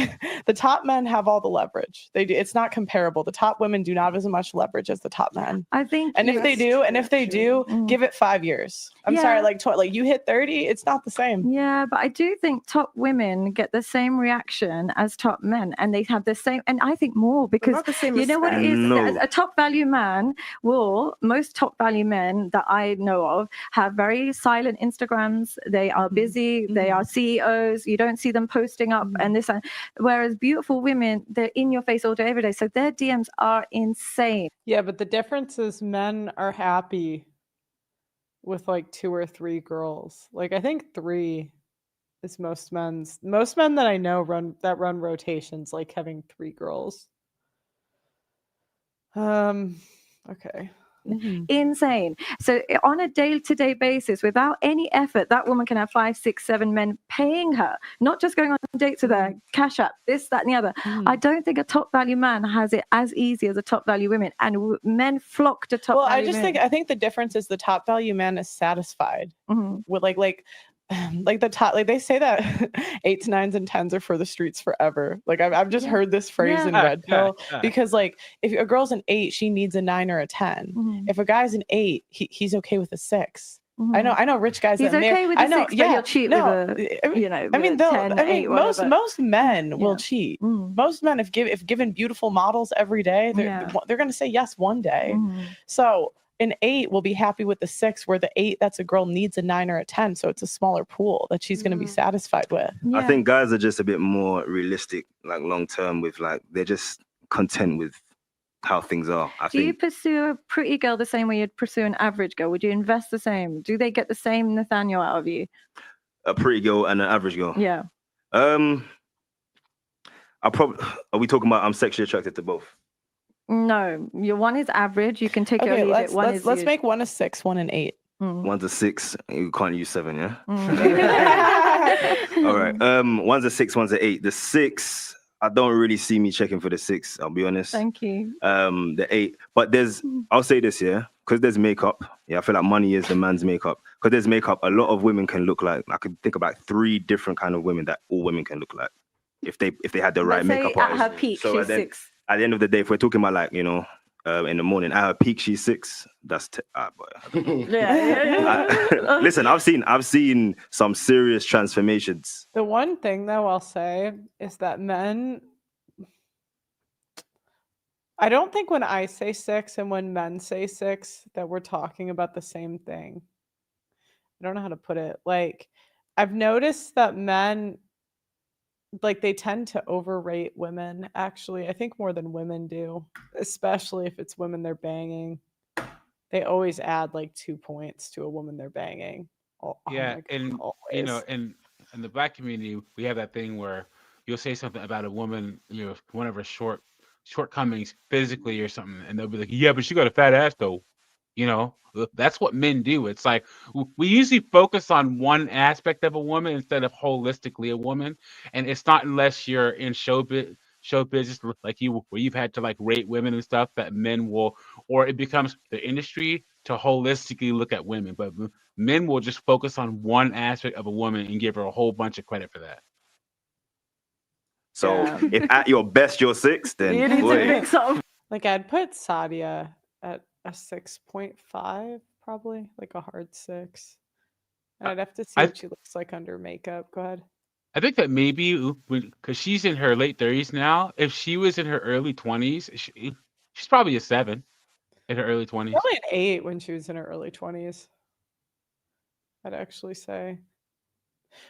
the top men have all the leverage. They do. It's not comparable. The top women do not have as much leverage as the top men. I think, and if they do, give it 5 years. I'm sorry, like you hit 30, it's not the same. Yeah, but I do think top women get the same reaction as top men, and they have the same, and I think more, because not the same you know what it is. No. A top value man most top value men that I know of have very silent Instagrams. They are busy. They are CEOs. You don't see them posting up and this. Whereas beautiful women, they're in your face all day, every day. So their DMs are insane. Yeah, but the difference is men are happy with like 2 or 3 girls. Like I think 3 is most men that I know run rotations, like having 3 girls. Okay. Insane. So on a day-to-day basis, without any effort, that woman can have 5, 6, 7 men paying her, not just going on dates with her, cash up, this, that, and the other. I don't think a top value man has it as easy as a top value woman, and men flock to top value men. I think the difference is the top value man is satisfied with like the top, like they say that 8s, 9s, and 10s are for the streets forever. Like I've just heard this phrase in Red Pill, because like if a girl's an 8, she needs a 9 or a 10. If a guy's an 8, he's okay with a 6. I know rich guys. He's okay with a 6, but he'll cheat with a, most men will cheat. Most men, if given beautiful models every day, they're going to say yes one day. So an 8 will be happy with the 6, where the 8 that's a girl needs a 9 or a 10, so it's a smaller pool that she's going to be satisfied with. I think guys are just a bit more realistic, like long term, with like they're just content with how things are. Do you pursue a pretty girl the same way you'd pursue an average girl? Would you invest the same? Do they get the same Nathaniel out of you? A pretty girl and an average girl. Yeah. Are we talking about I'm sexually attracted to both? No, your one is average. You can take it or leave it. Let's make one a 6, one an 8. One's a 6. You can't use 7, yeah. All right. One's a 6, one's a 8. The 6, I don't really see me checking for the 6. I'll be honest. Thank you. The 8, but I'll say this, because there's makeup. I feel like money is the man's makeup. Because there's makeup, a lot of women can look like. I could think about 3 different kind of women that all women can look like if they had the right makeup artist. At her peak, so she's 6. At the end of the day, if we're talking about like, in the morning, at her peak, she's 6. That's listen, I've seen some serious transformations. The one thing though I'll say is that men, I don't think when I say 6 and when men say 6 that we're talking about the same thing. I don't know how to put it. Like I've noticed that men, like they tend to overrate women, actually. I think more than women do, especially if it's women they're banging. They always add like 2 points to a woman they're banging. In the Black community, we have that thing where you'll say something about a woman, one of her shortcomings physically or something, and they'll be like, yeah, but she got a fat ass though. That's what men do. It's like we usually focus on one aspect of a woman instead of holistically a woman. And it's not unless you're in show business like where you've had to like rate women and stuff, that men will, or it becomes the industry to holistically look at women. But men will just focus on one aspect of a woman and give her a whole bunch of credit for that. So if at your best you're 6, then you need to pick something. Like I'd put Sadia at a 6.5, probably, like a hard 6. And I'd have to see what she looks like under makeup. Go ahead. I think that maybe because she's in her late 30s now, if she was in her early 20s, she's probably a 7 in her early 20s. Probably an 8 when she was in her early 20s, I'd actually say.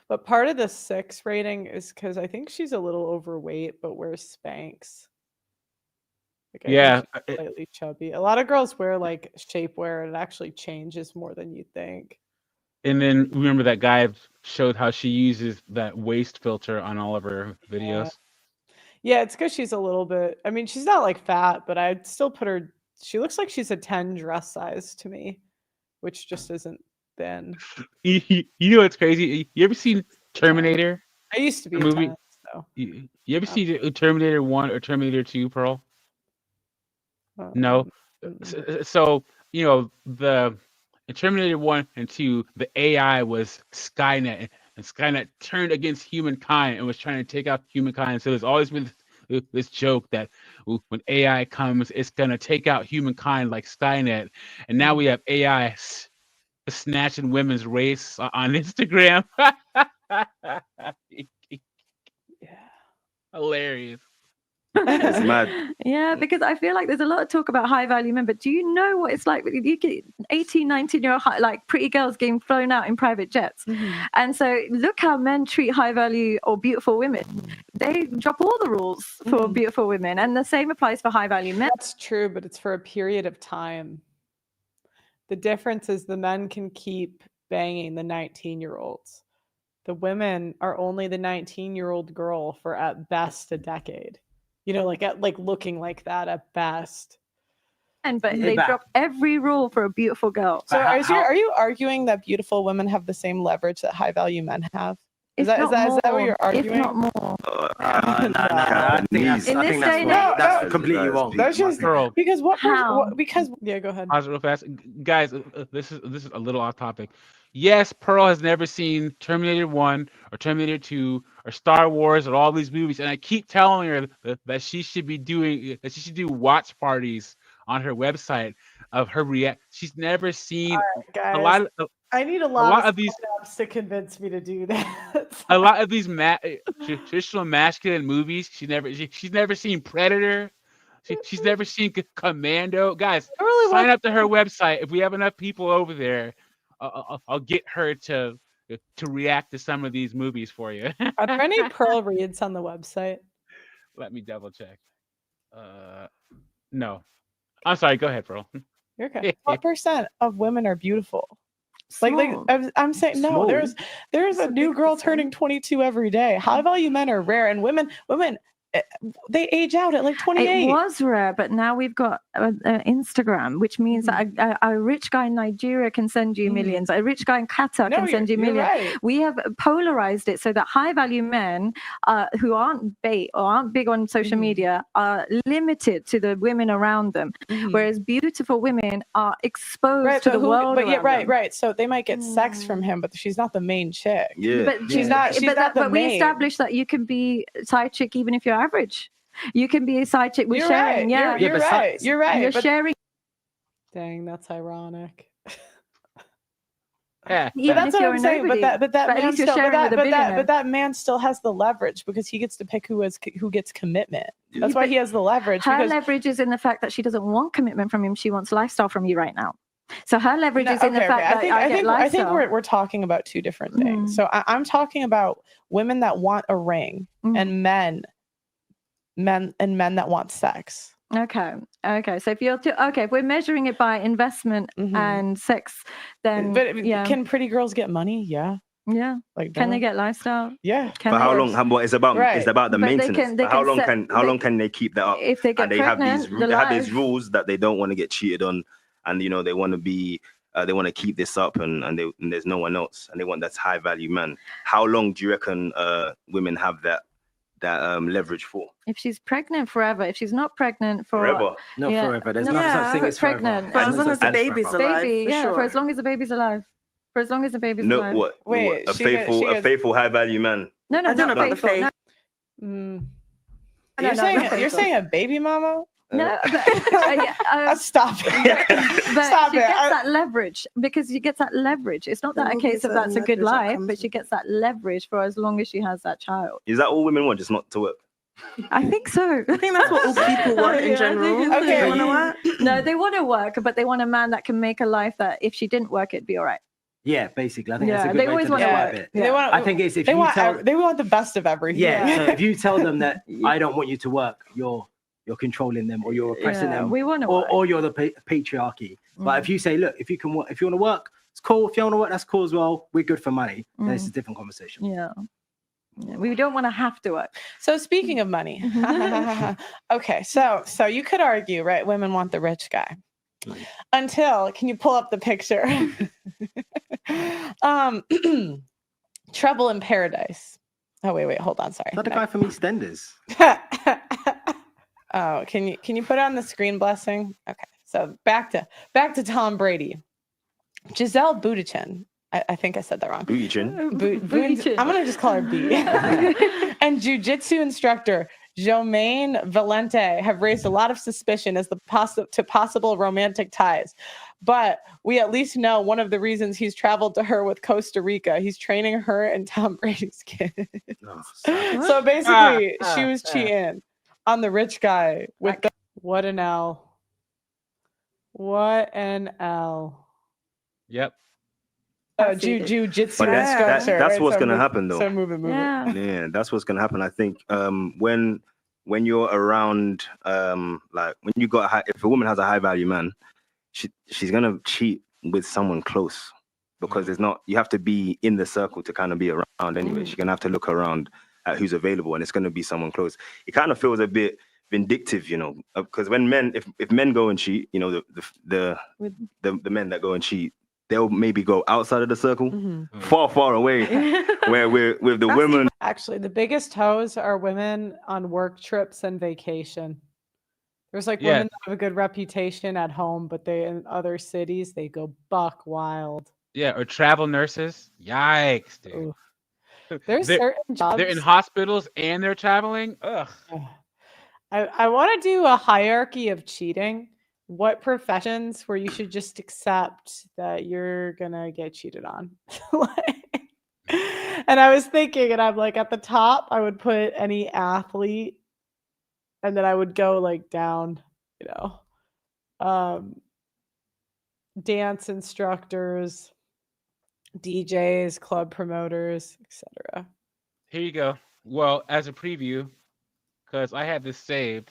But part of the 6 rating is because I think she's a little overweight, but wears Spanx. Like slightly chubby. A lot of girls wear like shapewear, and it actually changes more than you think. And then remember that guy showed how she uses that waist filter on all of her videos. Yeah, it's because she's a little bit. I mean, she's not like fat, but I'd still put her. She looks like she's a 10 dress size to me, which just isn't thin. You know what's crazy? You ever seen Terminator? I used to be a movie. 10, so. You ever see Terminator 1 or Terminator 2, Pearl? No. So the in Terminator 1 and 2, the AI was Skynet, and Skynet turned against humankind and was trying to take out humankind. So there's always been this joke that when AI comes, it's gonna take out humankind like Skynet. And now we have AI snatching women's race on Instagram. Hilarious. It's mad. Yeah, because I feel like there's a lot of talk about high value men, but do you know what it's like? You get 18, 19-year-old like pretty girls getting flown out in private jets. And so look how men treat high value or beautiful women. They drop all the rules for beautiful women, and the same applies for high value men. That's true, but it's for a period of time. The difference is the men can keep banging the 19-year-olds. The women are only the 19-year-old girl for at best a decade. You know, like looking like that at best. But they drop every rule for a beautiful girl. So are you arguing that beautiful women have the same leverage that high value men have? Is that what you're arguing? If not more. I think that's completely wrong. That's just because because yeah, go ahead. Pause it real fast, guys. This is a little off topic. Yes, Pearl has never seen Terminator 1 or Terminator 2 or Star Wars or all these movies, and I keep telling her that she should do watch parties on her website of her react. She's never seen guys, a lot of. I need a lot of these steps to convince me to do that. A lot of these traditional masculine movies. She's never seen Predator. She's never seen Commando. Guys, sign up to her website. If we have enough people over there, I'll get her to react to some of these movies for you. Are there any Pearl reads on the website? Let me double check. No. I'm sorry. Go ahead, Pearl. You're okay. What percent of women are beautiful? Small. Like I'm saying, no. There's a new girl turning 22 every day. High value men are rare, and women they age out at like 28. It was rare, but now we've got Instagram, which means that a rich guy in Nigeria can send you millions. A rich guy in Qatar can send you millions. Right. We have polarized it so that high value men who aren't bait or aren't big on social media are limited to the women around them, whereas beautiful women are exposed to the world. But right. So they might get sex from him, but she's not the main chick. Yeah, but she's not. But we established that you can be side chick even if you're average. You can be a side chick with sharing. Right. You're right. You're right. You're sharing. Dang, that's ironic. Yeah, but that's what I'm saying. Nobody. But that man man still has the leverage because he gets to pick who gets commitment. That's why he has the leverage. Her leverage is in the fact that she doesn't want commitment from him. She wants lifestyle from you right now. So her leverage is in the fact that I get lifestyle. I think we're talking about two different things. So I'm talking about women that want a ring and men that want sex. Okay. So if we're measuring it by investment and sex, then can pretty girls get money? Yeah. Like, can they get lifestyle? Yeah. For how long? It's about the maintenance. How long can they keep that up? If they get pregnant, they have these rules that they don't want to get cheated on, and they want to be. They want to keep this up, and there's no one else, and they want that high value man. How long do you reckon women have that leverage for? If she's pregnant forever, if she's not pregnant forever, forever. There's no such thing as pregnant. For as long as the baby's alive. For as long as the baby's alive. For as long as the baby's alive. What? Wait, a faithful high value man. No, I don't know about the faith. You're saying a baby mama? No, stop it. But she gets that leverage because she gets that leverage. It's not that a case of that's a good life, but she gets that leverage for as long as she has that child. Is that all women want, just not to work? I think so. I think that's what all people want in general. Okay. They want to work? No, they want to work, but they want a man that can make a life that if she didn't work, it'd be all right. Yeah, basically, I think that's a good they way always to want to describe work. it. Yeah. I think it's they want the best of everything. Yeah. So if you tell them that I don't want you to work, you're controlling them, or you're oppressing them, we want to work. or you're the patriarchy. But if you say, look, if you want to work, it's cool. If you want to work, that's cool as well. We're good for money. Then it's a different conversation. Yeah. We don't want to have to work. So speaking of money, okay, so you could argue, right? Women want the rich guy. Until, can you pull up the picture? Trouble in Paradise. Oh wait, hold on, sorry. Is that the guy from EastEnders? Oh, can you put it on the screen, Blessing? Okay, so back to Tom Brady. Giselle Bundchen. I think I said that wrong. Bundchen. I'm gonna just call her B. And jiu-jitsu instructor Jomaine Valente have raised a lot of suspicion as to possible romantic ties. But we at least know one of the reasons he's traveled to her with Costa Rica. He's training her and Tom Brady's kids. So basically, she was cheating on the rich guy with the what an L. What an L. Yep. Jiu-jitsu But instructor. that's right? what's So gonna move- happen though. So move it. Yeah, that's what's gonna happen. I think when you're around like when you got if a woman has a high value man, she's gonna cheat with someone close because there's not you have to be in the circle to kind of be around anyway. She's gonna have to look around at who's available, and it's gonna be someone close. It kind of feels a bit vindictive, you know, because when if men go and cheat, you know, the men that go and cheat, they'll maybe go outside of the circle, far away, where we're with the women. Actually, the biggest hoes are women on work trips and vacation. There's like women that have a good reputation at home, but they in other cities they go buck wild. Yeah, or travel nurses. Yikes, dude. There's certain jobs. They're in hospitals and they're traveling. Ugh. I want to do a hierarchy of cheating. What professions where you should just accept that you're gonna get cheated on? And I was thinking, and I'm like, at the top, I would put any athlete, and then I would go like down, you know, dance instructors, DJs, club promoters, etc. Here you go. Well, as a preview, because I had this saved,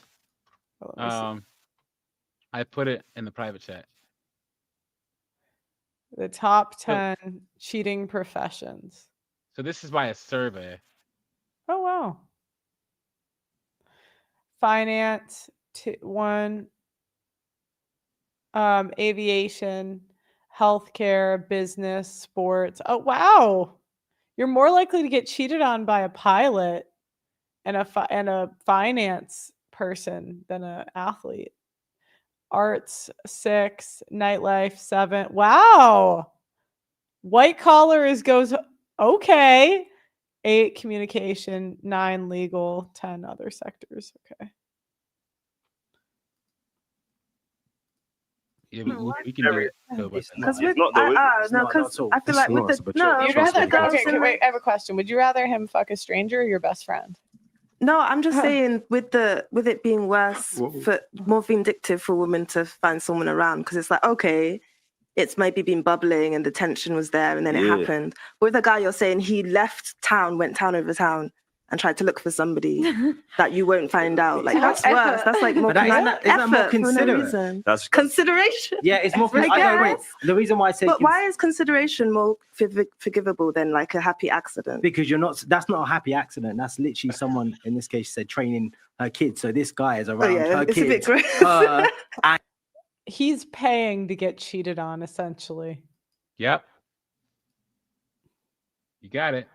I put it in the private chat. The top 10 cheating professions. So this is by a survey. Oh, wow. Finance, 1. Aviation, healthcare, business, sports. Oh, wow. You're more likely to get cheated on by a pilot and a finance person than an athlete. Arts, 6. Nightlife, 7. Wow. White collar goes okay. 8. Communication, 9. Legal, 10. Other sectors. Okay. Yeah, we can do it. Because I feel like with the You'd rather wait. I have a question. Would you rather him fuck a stranger or your best friend? No, I'm just saying with it being worse more vindictive for women to find someone around because it's like, okay, it's maybe been bubbling and the tension was there and then it happened. But with a guy, you're saying he left town, went town over town and tried to look for somebody that you won't find out. Like that's worse. That's like more effort more considerate? for no reason. That's consideration. Yeah, it's more. I guess. The reason why I say, but why is consideration more forgivable than like a happy accident? Because that's not a happy accident. That's literally someone in this case said training her kids. So this guy is around her it's kids. A bit gross. And he's paying to get cheated on, essentially. Yep. You got it.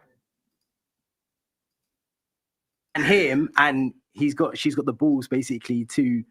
And him, and she's got the balls basically to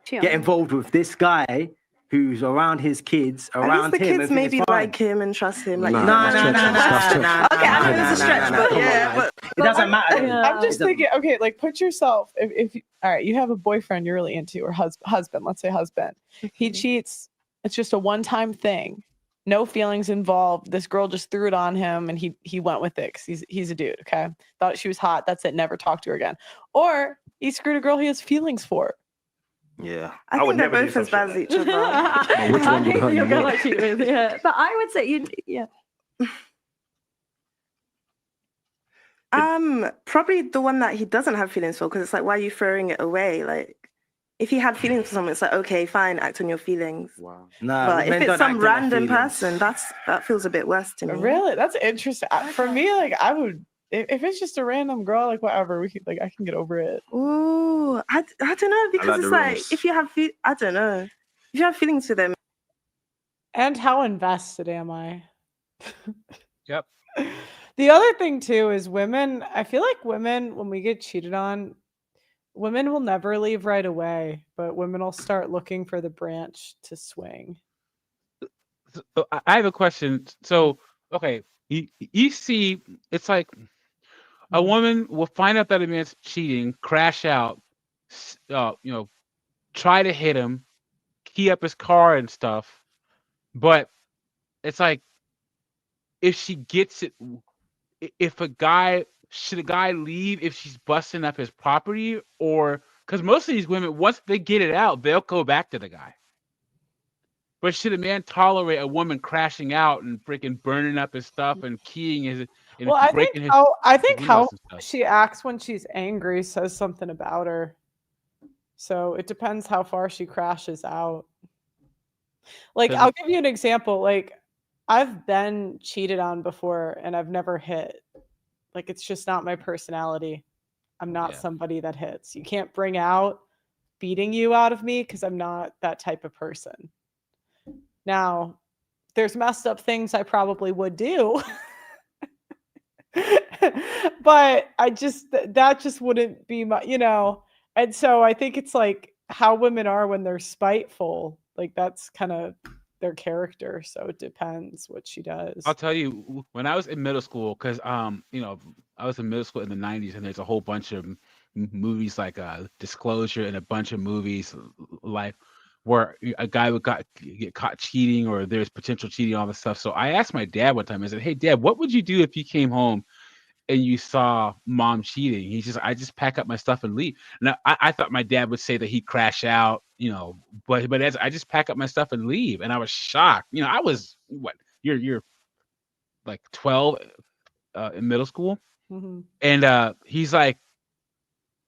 get involved with this guy who's around his kids, around the him. kids maybe like him and trust him. Like no. Okay, I know it's a stretch, but yeah, it doesn't matter. I'm just thinking, okay, like put yourself if you, all right, you have a boyfriend you're really into or husband, let's say husband. He cheats. It's just a one-time thing. No feelings involved. This girl just threw it on him and he went with it because he's a dude, okay? Thought she was hot. That's it. Never talked to her again. Or he screwed a girl he has feelings for. Yeah. I think they're both as bad as each other. Which one would hurt you more? Like cheat with, yeah. But I would say probably the one that he doesn't have feelings for because it's like, why are you throwing it away? Like, if he had feelings for someone, it's like, okay, fine, act on your feelings. Wow. But if it's some random person, that feels a bit worse to me. Really? That's interesting. For me, like I would, if it's just a random girl, like whatever, we can like I can get over it. Ooh, I don't know because it's like if you have I don't know if you have feelings for them. And how invested am I? Yep. The other thing too is women. I feel like women, when we get cheated on, women will never leave right away, but women will start looking for the branch to swing. So I have a question. So, okay, you see, it's like a woman will find out that a man's cheating, crash out, try to hit him, key up his car and stuff. But it's like, if she gets it, if should a guy leave if she's busting up his property, or because most of these women, once they get it out, they'll go back to the guy. But should a man tolerate a woman crashing out and freaking burning up his stuff and keying his and Well, I breaking think his windows how and stuff? she acts when she's angry says something about her. So it depends how far she crashes out. Like, I'll give you an example. Like, I've been cheated on before and I've never hit. Like, it's just not my personality. I'm not somebody that hits. You can't bring out beating you out of me because I'm not that type of person. Now, there's messed up things I probably would do. But that just wouldn't be my, and so I think it's like how women are when they're spiteful. Like, that's kind of their character. So it depends what she does. I'll tell you, when I was in middle school, because I was in middle school in the 90s, and there's a whole bunch of movies like Disclosure, and a bunch of movies like where a guy would get caught cheating, or there's potential cheating, all this stuff. So I asked my dad one time, I said, "Hey Dad, what would you do if you came home and you saw mom cheating?" I just pack up my stuff and leave. Now I thought my dad would say that he'd crash out, but as I just pack up my stuff and leave, and I was shocked. I was you're like 12 in middle school, and he's like,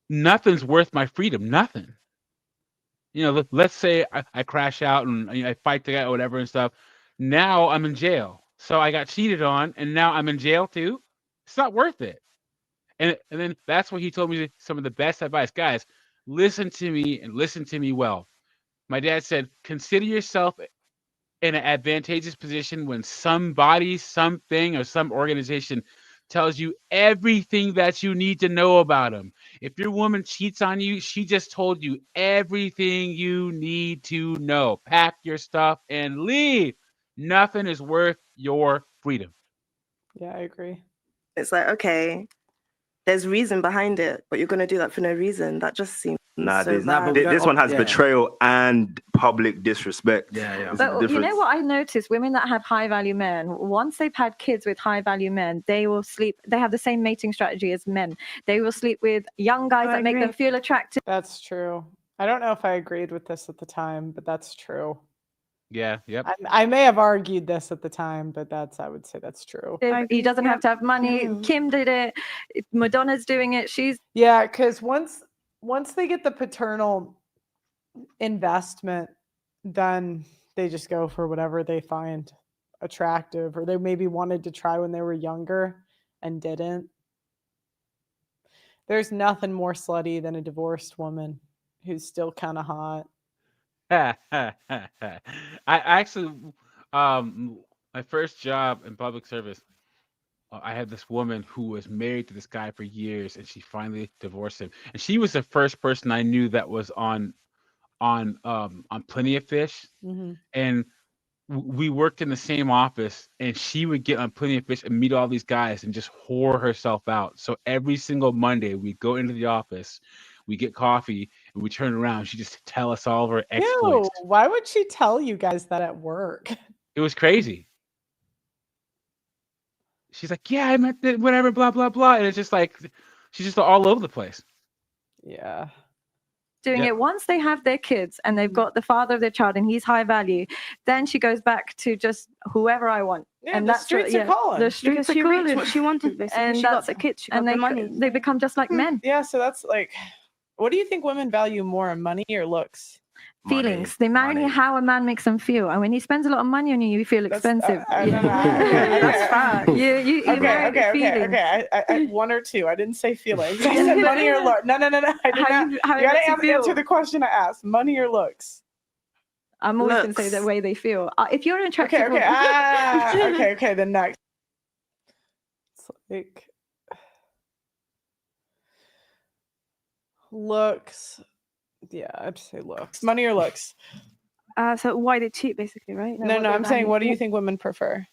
nothing's worth my freedom, nothing. Let's say I crash out and I fight the guy or whatever and stuff. Now I'm in jail, so I got cheated on, and now I'm in jail too. It's not worth it. And then that's what he told me, some of the best advice. Guys, listen to me and listen to me well. My dad said, consider yourself in an advantageous position when somebody, something, or some organization tells you everything that you need to know about them. If your woman cheats on you, she just told you everything you need to know. Pack your stuff and leave. Nothing is worth your freedom. Yeah, I agree. It's like, okay, there's reason behind it, but you're going to do that for no reason. That just seems so bad. This one has betrayal and public disrespect. But you know what I noticed? Women that have high value men, once they've had kids with high value men, they will sleep. They have the same mating strategy as men. They will sleep with young guys that make them feel attractive. That's true. I don't know if I agreed with this at the time, but that's true. Yeah, yep. I may have argued this at the time, but I would say that's true. He doesn't have to have money. Kim did it. Madonna's doing it. Yeah, because once they get the paternal investment, then they just go for whatever they find attractive, or they maybe wanted to try when they were younger and didn't. There's nothing more slutty than a divorced woman who's still kind of hot. I actually, my first job in public service, I had this woman who was married to this guy for years, and she finally divorced him. And she was the first person I knew that was on Plenty of Fish. And we worked in the same office, and she would get on Plenty of Fish and meet all these guys and just whore herself out. So every single Monday, we'd go into the office, we get coffee, and we turn around. She just tell us all of her exploits. Ew, why would she tell you guys that at work? It was crazy. She's like, yeah, I met whatever, blah, blah, blah. And it's just like, she's just all over the place. Yeah. Doing it once they have their kids and they've got the father of their child and he's high value, then she goes back to just whoever I want. Yeah, and the streets are calling. The streets Because she are calling. reached what she wanted, basically. And She got the kids, she got the money. They become just like men. Yeah, so that's like, what do you think women value more, money or looks? Feelings. They marry how a man makes them feel, and when he spends a lot of money on you, you feel expensive. That's fine. You Okay. One or two. I didn't say feelings. I said money or looks. No. I did not. You gotta answer the question I asked. Money or looks? I'm always going to say the way they feel. If you're an attractive woman... Okay. Then next. It's like looks. Yeah, I'd say looks. Money or looks? So why they cheat, basically, right? No, I'm saying, what do you think women prefer?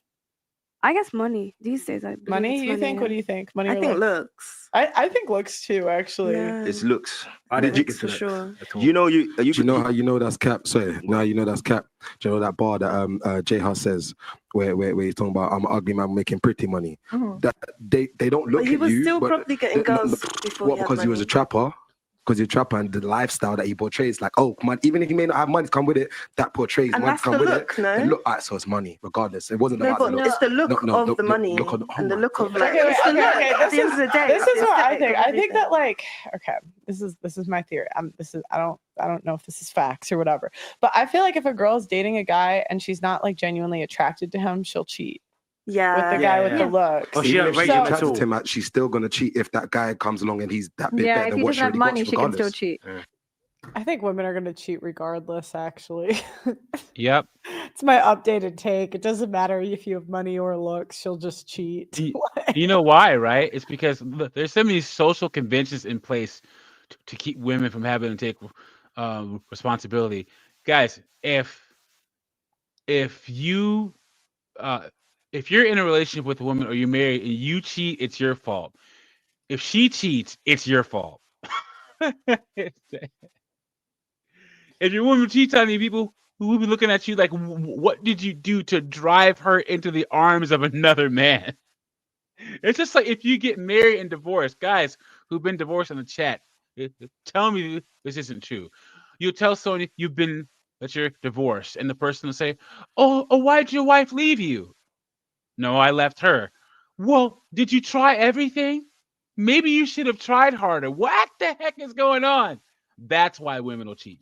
I guess money these days. I believe Money? it's You think? yeah. What do you think? Money? I or think looks? looks. I think looks too. Actually, It's looks. I Did don't think it's for looks sure. at all. You know Do you know how you know that's cap? Sorry, now you know that's cap. Do you know that bar that J House says where he's talking about I'm an ugly man making pretty money. That they don't look But he at was you, still but probably getting girls before he had because he was a money. trapper. Because you're a trapper and the lifestyle that he portrays, like, oh, man, even if he may not have money to come with it, that portrays And money that's to come the with look, it. no? The look, so it's money, regardless. It wasn't No, about but the looks. it's the look of the money and the look of like. Okay, it's the look. okay. At the end of the day, This it's is the what I aesthetic think. of I think that everything. this is my theory. I don't know if this is facts or whatever. But I feel like if a girl is dating a guy and she's not like genuinely attracted to him, she'll cheat. Yeah, with the guy with the looks. Or even if she's attracted to him, she's still gonna cheat if that guy comes along and he's that bit better than what she already got, regardless. cheat. I think women are gonna cheat regardless. Actually, Yep. it's my updated take. It doesn't matter if you have money or looks; she'll just cheat. You know why, right? It's because look, there's so many social conventions in place to keep women from having to take responsibility. Guys, if you if you're in a relationship with a woman or you're married and you cheat, it's your fault. If she cheats, it's your fault. If your woman cheats on you, people who will be looking at you like, what did you do to drive her into the arms of another man? It's just like if you get married and divorced, guys who've been divorced in the chat, tell me this isn't true. You tell someone that you're divorced, and the person will say, "Oh, why'd your wife leave you?" "No, I left her." "Well, did you try everything? Maybe you should have tried harder." What the heck is going on? That's why women will cheat.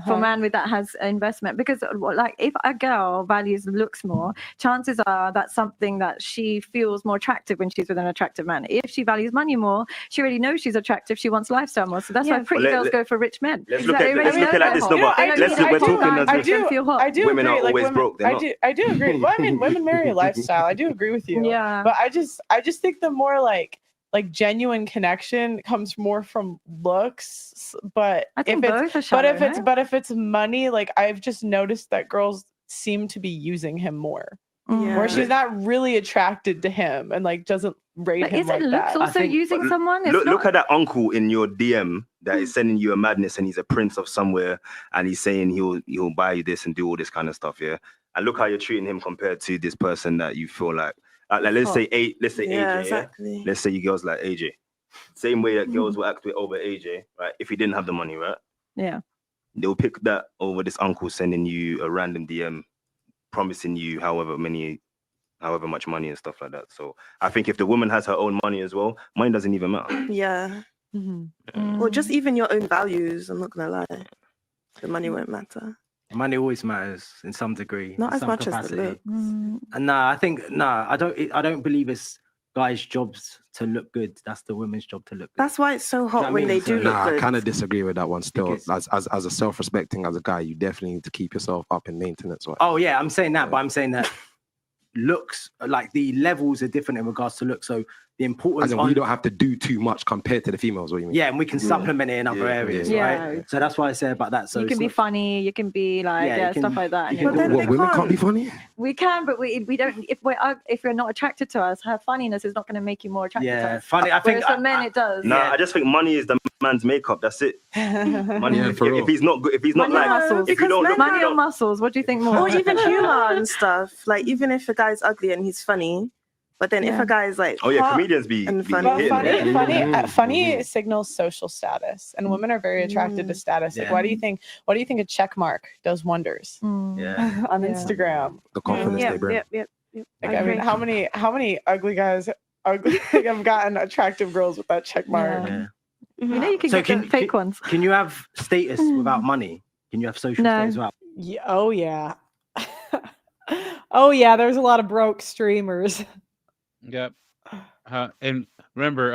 For a man with that has investment, because like if a girl values looks more, chances are that's something that she feels more attractive when she's with an attractive man. If she values money more, she already knows she's attractive. She wants lifestyle more, so that's why pretty girls go for rich men. Let's look at it like this. I do women agree. are Like always women, broke. I do agree. Well, I mean, women marry a lifestyle. I do agree with you. Yeah. But I just think the more like genuine connection comes more from looks. But I think if both are it's shallow, if it's money, like I've just noticed that girls seem to be using him more. Where she's not really attracted to him and like doesn't rate But him isn't like looks that. also using someone? It's Look not. at that uncle in your DM that is sending you a madness, and he's a prince of somewhere, and he's saying he'll buy you this and do all this kind of stuff. Yeah, and look how you're treating him compared to this person that you feel like let's say AJ. Exactly. Yeah? Let's say you girls like AJ. Same way that girls will act with over AJ, right? If he didn't have the money, right? Yeah. They'll pick that over this uncle sending you a random DM, promising you however much money and stuff like that. So I think if the woman has her own money as well, money doesn't even matter. Yeah. Or just even your own values. I'm not gonna lie, the money won't matter. Money always matters in some degree. Not in as some much capacity. as the looks. And I don't believe it's guys' jobs to look good. That's the women's job to look good. That's why it's so hot when they do look I good. kind of disagree with that one still. As a self-respecting as a guy, you definitely need to keep yourself up in maintenance. Right? Oh yeah, I'm saying that, but I'm saying that looks, like the levels are different in regards to looks. So the importance we don't have to do too much compared to the females. What do you mean? Yeah, and we can supplement it in other areas, right? So that's why I say about that. So you can be funny, you can be like stuff like that. What, women can't be funny? We can, but we don't. If you're not attracted to us, her funniness is not going to make you more attracted to us. Funny. I think for men it does. No, I just think money is the man's makeup. That's it. Money. If he's not good, if he's not money like, muscles. if you don't look, money or muscles, what do you think more? Or even humor and stuff. Like even if a guy's ugly and he's funny, but then if a guy is like hot comedians be funny signals social status, and women are very attracted to status. Like, why do you think a check mark does wonders? On Instagram? The confidence they bring. Yep. Like, I mean, how many ugly guys have gotten attractive girls with that check mark? Mm-hmm. You know, you can get the fake ones. Can you have status without money? Can you have social status without? Yeah. Oh yeah. Oh yeah. There's a lot of broke streamers. Yep. And remember,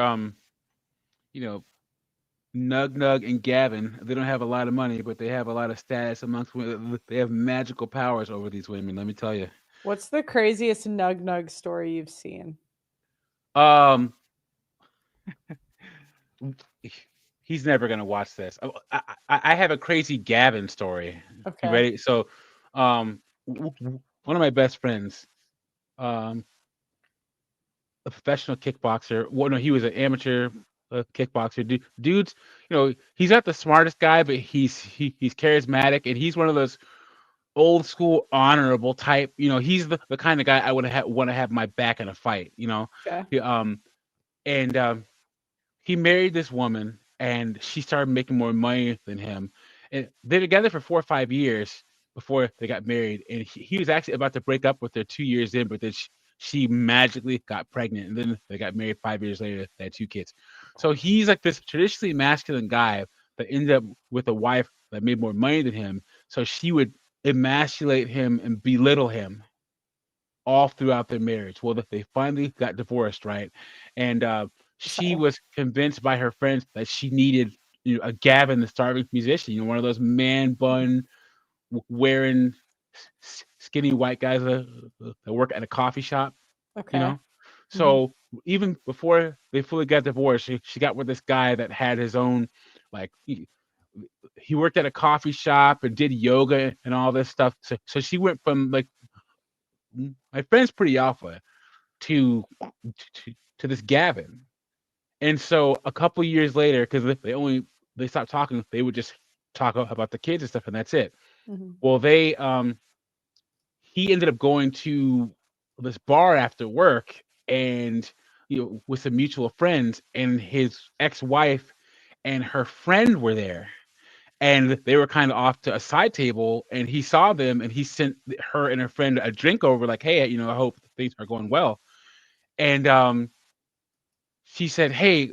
Nug and Gavin, they don't have a lot of money, but they have a lot of status amongst women. They have magical powers over these women, let me tell you. What's the craziest Nug story you've seen? he's never gonna watch this. I have a crazy Gavin story. Okay. You ready? So, one of my best friends, a professional kickboxer. Well, no, he was an amateur kickboxer. Dude's, he's not the smartest guy, but he's charismatic, and he's one of those old school honorable type. He's the kind of guy I would want to have my back in a fight. Okay. And he married this woman, and she started making more money than him. And they're together for 4 or 5 years before they got married. And he was actually about to break up with her 2 years in, but then she magically got pregnant, and then they got married 5 years later. They had 2 kids. So he's like this traditionally masculine guy that ended up with a wife that made more money than him. So she would emasculate him and belittle him all throughout their marriage. Well, they finally got divorced, right? And she was convinced by her friends that she needed, a Gavin, the starving musician, one of those man bun wearing skinny white guys that work at a coffee shop. Okay. So even before they fully got divorced, she got with this guy that had his own, like, he worked at a coffee shop and did yoga and all this stuff. So she went from, like, my friend's pretty alpha to this Gavin. And so a couple years later, because they stopped talking, they would just talk about the kids and stuff, and that's it. Well, he ended up going to this bar after work, and with some mutual friends, and his ex-wife and her friend were there, and they were kind of off to a side table, and he saw them, and he sent her and her friend a drink over, like, hey, I hope things are going well. And she said, hey,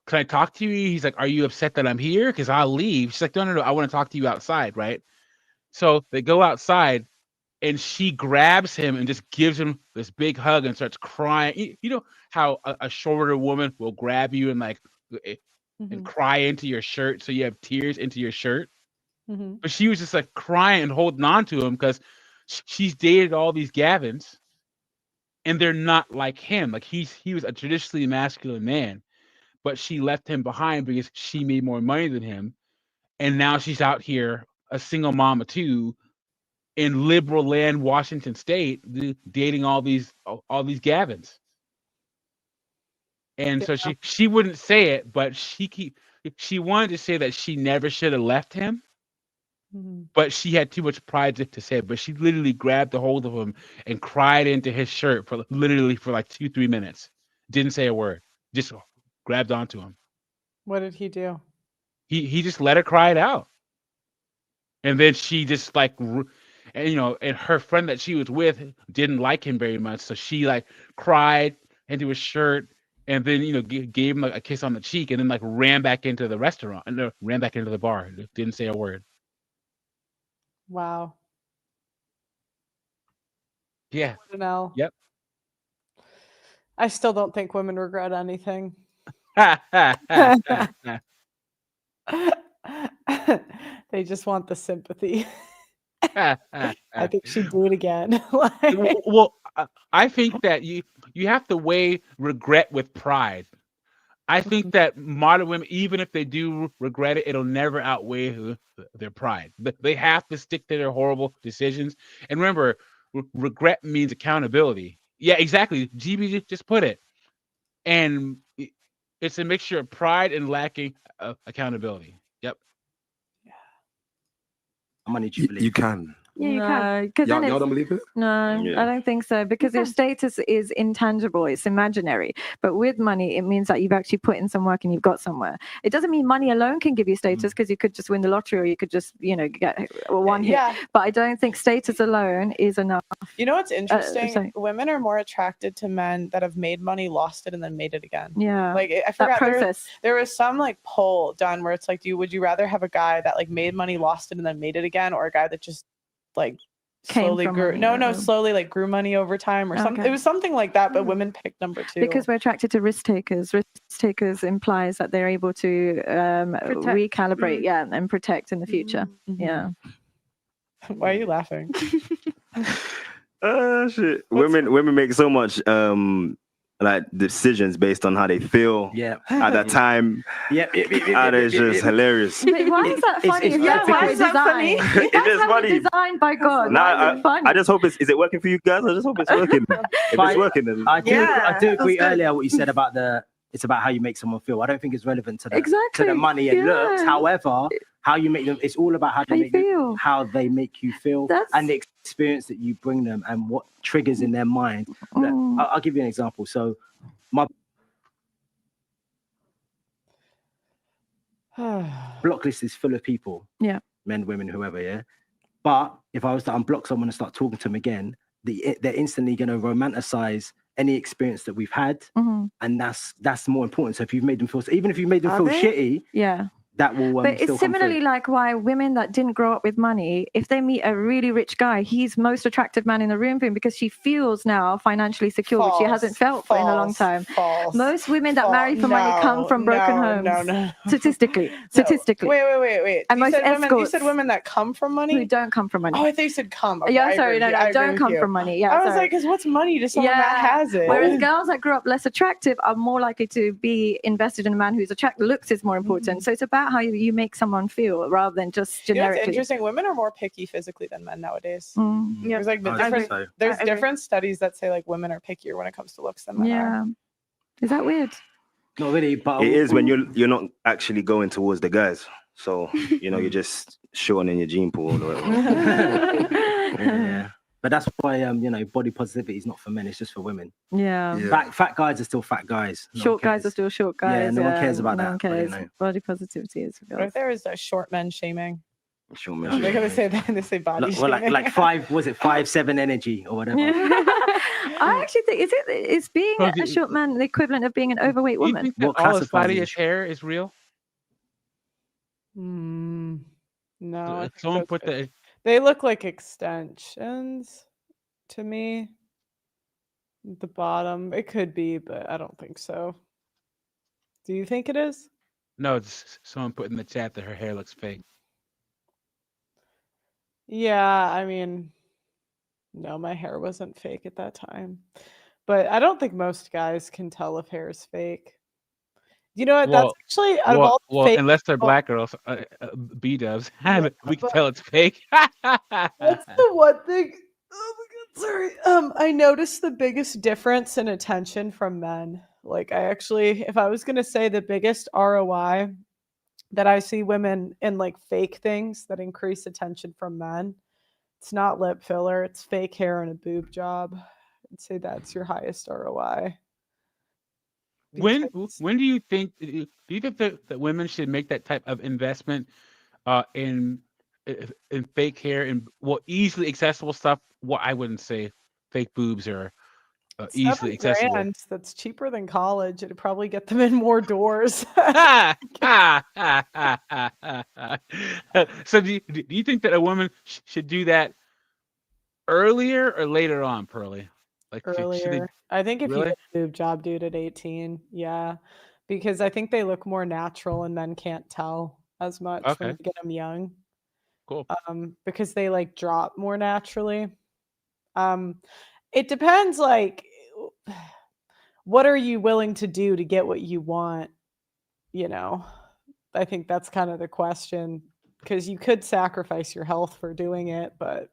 can I talk to you? He's like, are you upset that I'm here? Because I'll leave. She's like, no, I want to talk to you outside, right? So they go outside, and she grabs him and just gives him this big hug and starts crying. You know how a shorter woman will grab you and, like, and cry into your shirt, so you have tears into your shirt? But she was just, like, crying and holding on to him because she's dated all these Gavins, and they're not like him. Like, he was a traditionally masculine man, but she left him behind because she made more money than him. And now she's out here, a single mama too, in liberal land, Washington State, dating all these Gavins. And so she wouldn't say it, but she wanted to say that she never should have left him. But she had too much pride to say it. But she literally grabbed a hold of him and cried into his shirt for like 2-3 minutes. Didn't say a word. Just grabbed onto him. What did he do? He just let her cry it out. And then she just, like, and her friend that she was with didn't like him very much. So she, like, cried into his shirt and then, gave him, like, a kiss on the cheek, and then, like, ran back into the restaurant and ran back into the bar. Didn't say a word. Wow. Yeah. What an L. Yep. I still don't think women regret anything. They just want the sympathy. I think she'd do it again. Well, I think that you have to weigh regret with pride. I think that modern women, even if they do regret it, it'll never outweigh their pride. They have to stick to their horrible decisions. And remember, regret means accountability. Yeah, exactly. GB just put it. And it's a mixture of pride and lacking accountability. Yep. I'm gonna need you to believe. You can. Yeah, you No, can. because then Y'all it's, don't believe it? no, Yeah. I don't think so. Because your status is intangible, it's imaginary. But with money, it means that you've actually put in some work and you've got somewhere. It doesn't mean money alone can give you status, because you could just win the lottery, or you could just, get one hit. Yeah. But I don't think status alone is enough. You know what's interesting? sorry. Women are more attracted to men that have made money, lost it, and then made it again. Yeah. Like, I That forgot process. there was some, like, poll done where it's like, would you rather have a guy that, like, made money, lost it, and then made it again, or a guy that just, like, Came slowly from grew money, slowly, like, grew money over time, or something? Okay. It was something like that, but women picked number 2 Because we're attracted to risk takers. Risk takers implies that they're able to recalibrate, and protect in the future. Yeah. Why are you laughing? Shit. Women make so much like decisions based on how they feel at that time. And it's just hilarious. But why is that funny? If that's how it's designed. If that's how it's designed by God, why is it funny? I just hope is it working for you guys? I just hope it's working. If it's working, then I do agree earlier what you said about it's about how you make someone feel. I don't think it's relevant to the money and looks. However, how you make them, it's all about how they make you feel and the experience that you bring them and what triggers in their mind. I'll give you an example. So my block list is full of people. Yeah. Men, women, whoever, yeah. But if I was to unblock someone and start talking to them again, they're instantly going to romanticize any experience that we've had, and that's more important. So if you've made them feel, even if you made them feel shitty, that will. But it's similarly like why women that didn't grow up with money, if they meet a really rich guy, he's most attractive man in the room for him because she feels now financially secure, which she hasn't felt for in a long time. Most women that marry for money come from broken homes. Statistically. Wait. And most escorts. You said women that come from money? Who don't come from money. Oh, I thought you said come. Okay, yeah, sorry, no, don't come from money. Yeah, I was like, because what's money to someone that has it? Whereas girls that grew up less attractive are more likely to be invested in a man who's attractive. Looks is more important. So it's about how you make someone feel rather than just generically. It's interesting. Women are more picky physically than men nowadays. Yeah. There's like there's different studies that say like women are pickier when it comes to looks than men are. Is that weird? Not really, but it is when you're not actually going towards the guys. So you're just showing in your gene pool or whatever. Yeah. But that's why body positivity is not for men, it's just for women. Yeah. Fat guys are still fat guys. Short guys are still short guys. Yeah, no one cares about that. No one cares. Body positivity is for girls. Right there is a short men shaming. Short men They're gonna say that, they say body shaming. Like 5'7" energy or whatever. I actually think is being a short man the equivalent of being an overweight woman? You think that all of Sadia's hair is real? No. Someone put that. They look like extensions to me. The bottom, it could be, but I don't think so. Do you think it is? No, it's someone put in the chat that her hair looks fake. Yeah, I mean, no, my hair wasn't fake at that time. But I don't think most guys can tell if hair is fake. You know what? That's actually out of all fake unless they're black girls, B-dubs, we can tell it's fake. That's the one thing. Oh my God, sorry. I noticed the biggest difference in attention from men. Like if I was gonna say the biggest ROI that I see women in like fake things that increase attention from men, it's not lip filler, it's fake hair and a boob job. I'd say that's your highest ROI. When do you think that women should make that type of investment in fake hair and easily accessible stuff? Well, I wouldn't say fake boobs are easily accessible. $7,000, that's cheaper than college. It'd probably get them in more doors. So do you think that a woman should do that earlier or later on, Pearly? Like earlier. I think if you get a boob job, dude, at 18, yeah, because I think they look more natural and men can't tell as much when you get them young. Cool. Because they like drop more naturally. It depends, like, what are you willing to do to get what you want? I think that's kind of the question, because you could sacrifice your health for doing it, but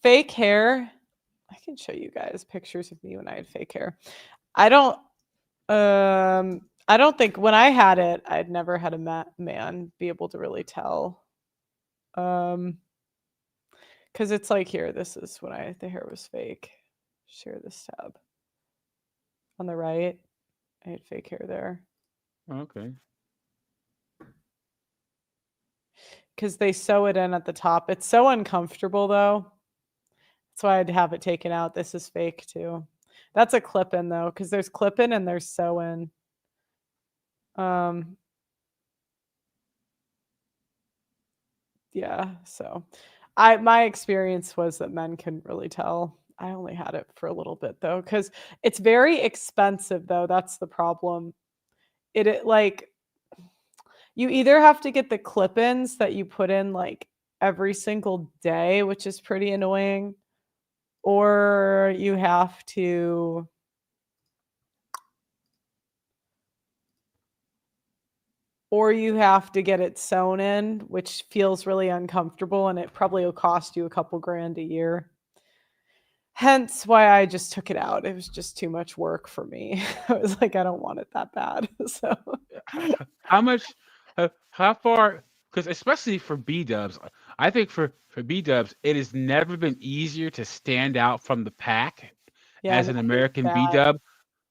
fake hair, I can show you guys pictures of me when I had fake hair. I don't think when I had it, I'd never had a man be able to really tell. Because it's like here, this is when the hair was fake. Share this tab. On the right, I had fake hair there. Okay. Because they sew it in at the top. It's so uncomfortable though. That's why I'd have it taken out. This is fake too. That's a clip-in though, because there's clip-in and there's sew-in. Yeah, so my experience was that men couldn't really tell. I only had it for a little bit though, because it's very expensive though. That's the problem. It like you either have to get the clip-ins that you put in like every single day, which is pretty annoying, or you have to get it sewn in, which feels really uncomfortable, and it probably will cost you a couple grand a year. Hence why I just took it out. It was just too much work for me. I was like, I don't want it that bad. So How much? How far? Because especially for B dubs, I think for B dubs, it has never been easier to stand out from the pack yeah, as an no, it's American B bad. dub,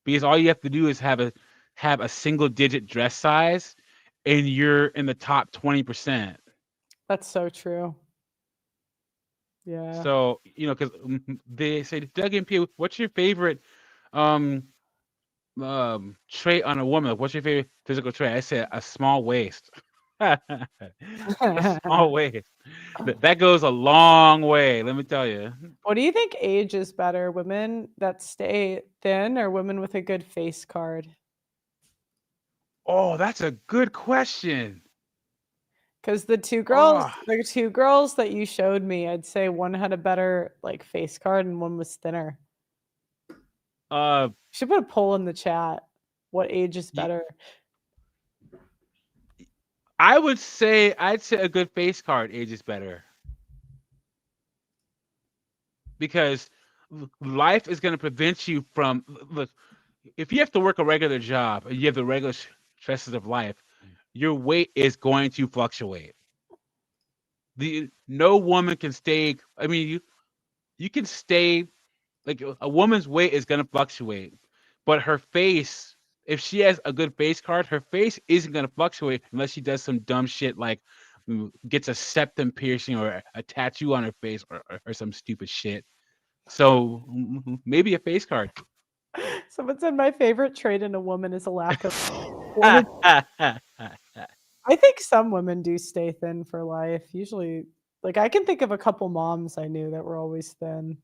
because all you have to do is have a single digit dress size, and you're in the top 20%. That's so true. Yeah. So because they say, Doug and P, what's your favorite um trait on a woman? Like, what's your favorite physical trait? I said a small waist. A small waist. That goes a long way, let me tell you. What do you think ages better, women that stay thin or women with a good face card? Oh, that's a good question. Because the two girls that you showed me, I'd say one had a better like face card and one was thinner. Should put a poll in the chat. What age is better? I'd say a good face card ages better. Because life is going to prevent you from, look, if you have to work a regular job and you have the regular stresses of life, your weight is going to fluctuate. No woman can stay. I mean, you can stay, like, a woman's weight is going to fluctuate, but her face, if she has a good face card, her face isn't going to fluctuate unless she does some dumb shit like gets a septum piercing or a tattoo on her face or some stupid shit. So maybe a face card. Someone said my favorite trait in a woman is a lack of. I think some women do stay thin for life. Usually, like I can think of a couple moms I knew that were always thin,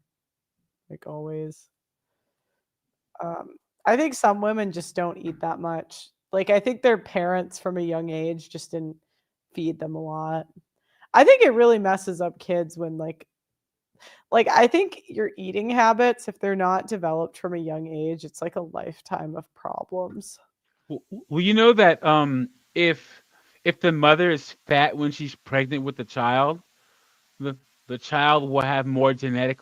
like always. I think some women just don't eat that much. Like I think their parents from a young age just didn't feed them a lot. I think it really messes up kids when like I think your eating habits, if they're not developed from a young age, it's like a lifetime of problems. Well, you know that if the mother is fat when she's pregnant with the child, the child will have more genetic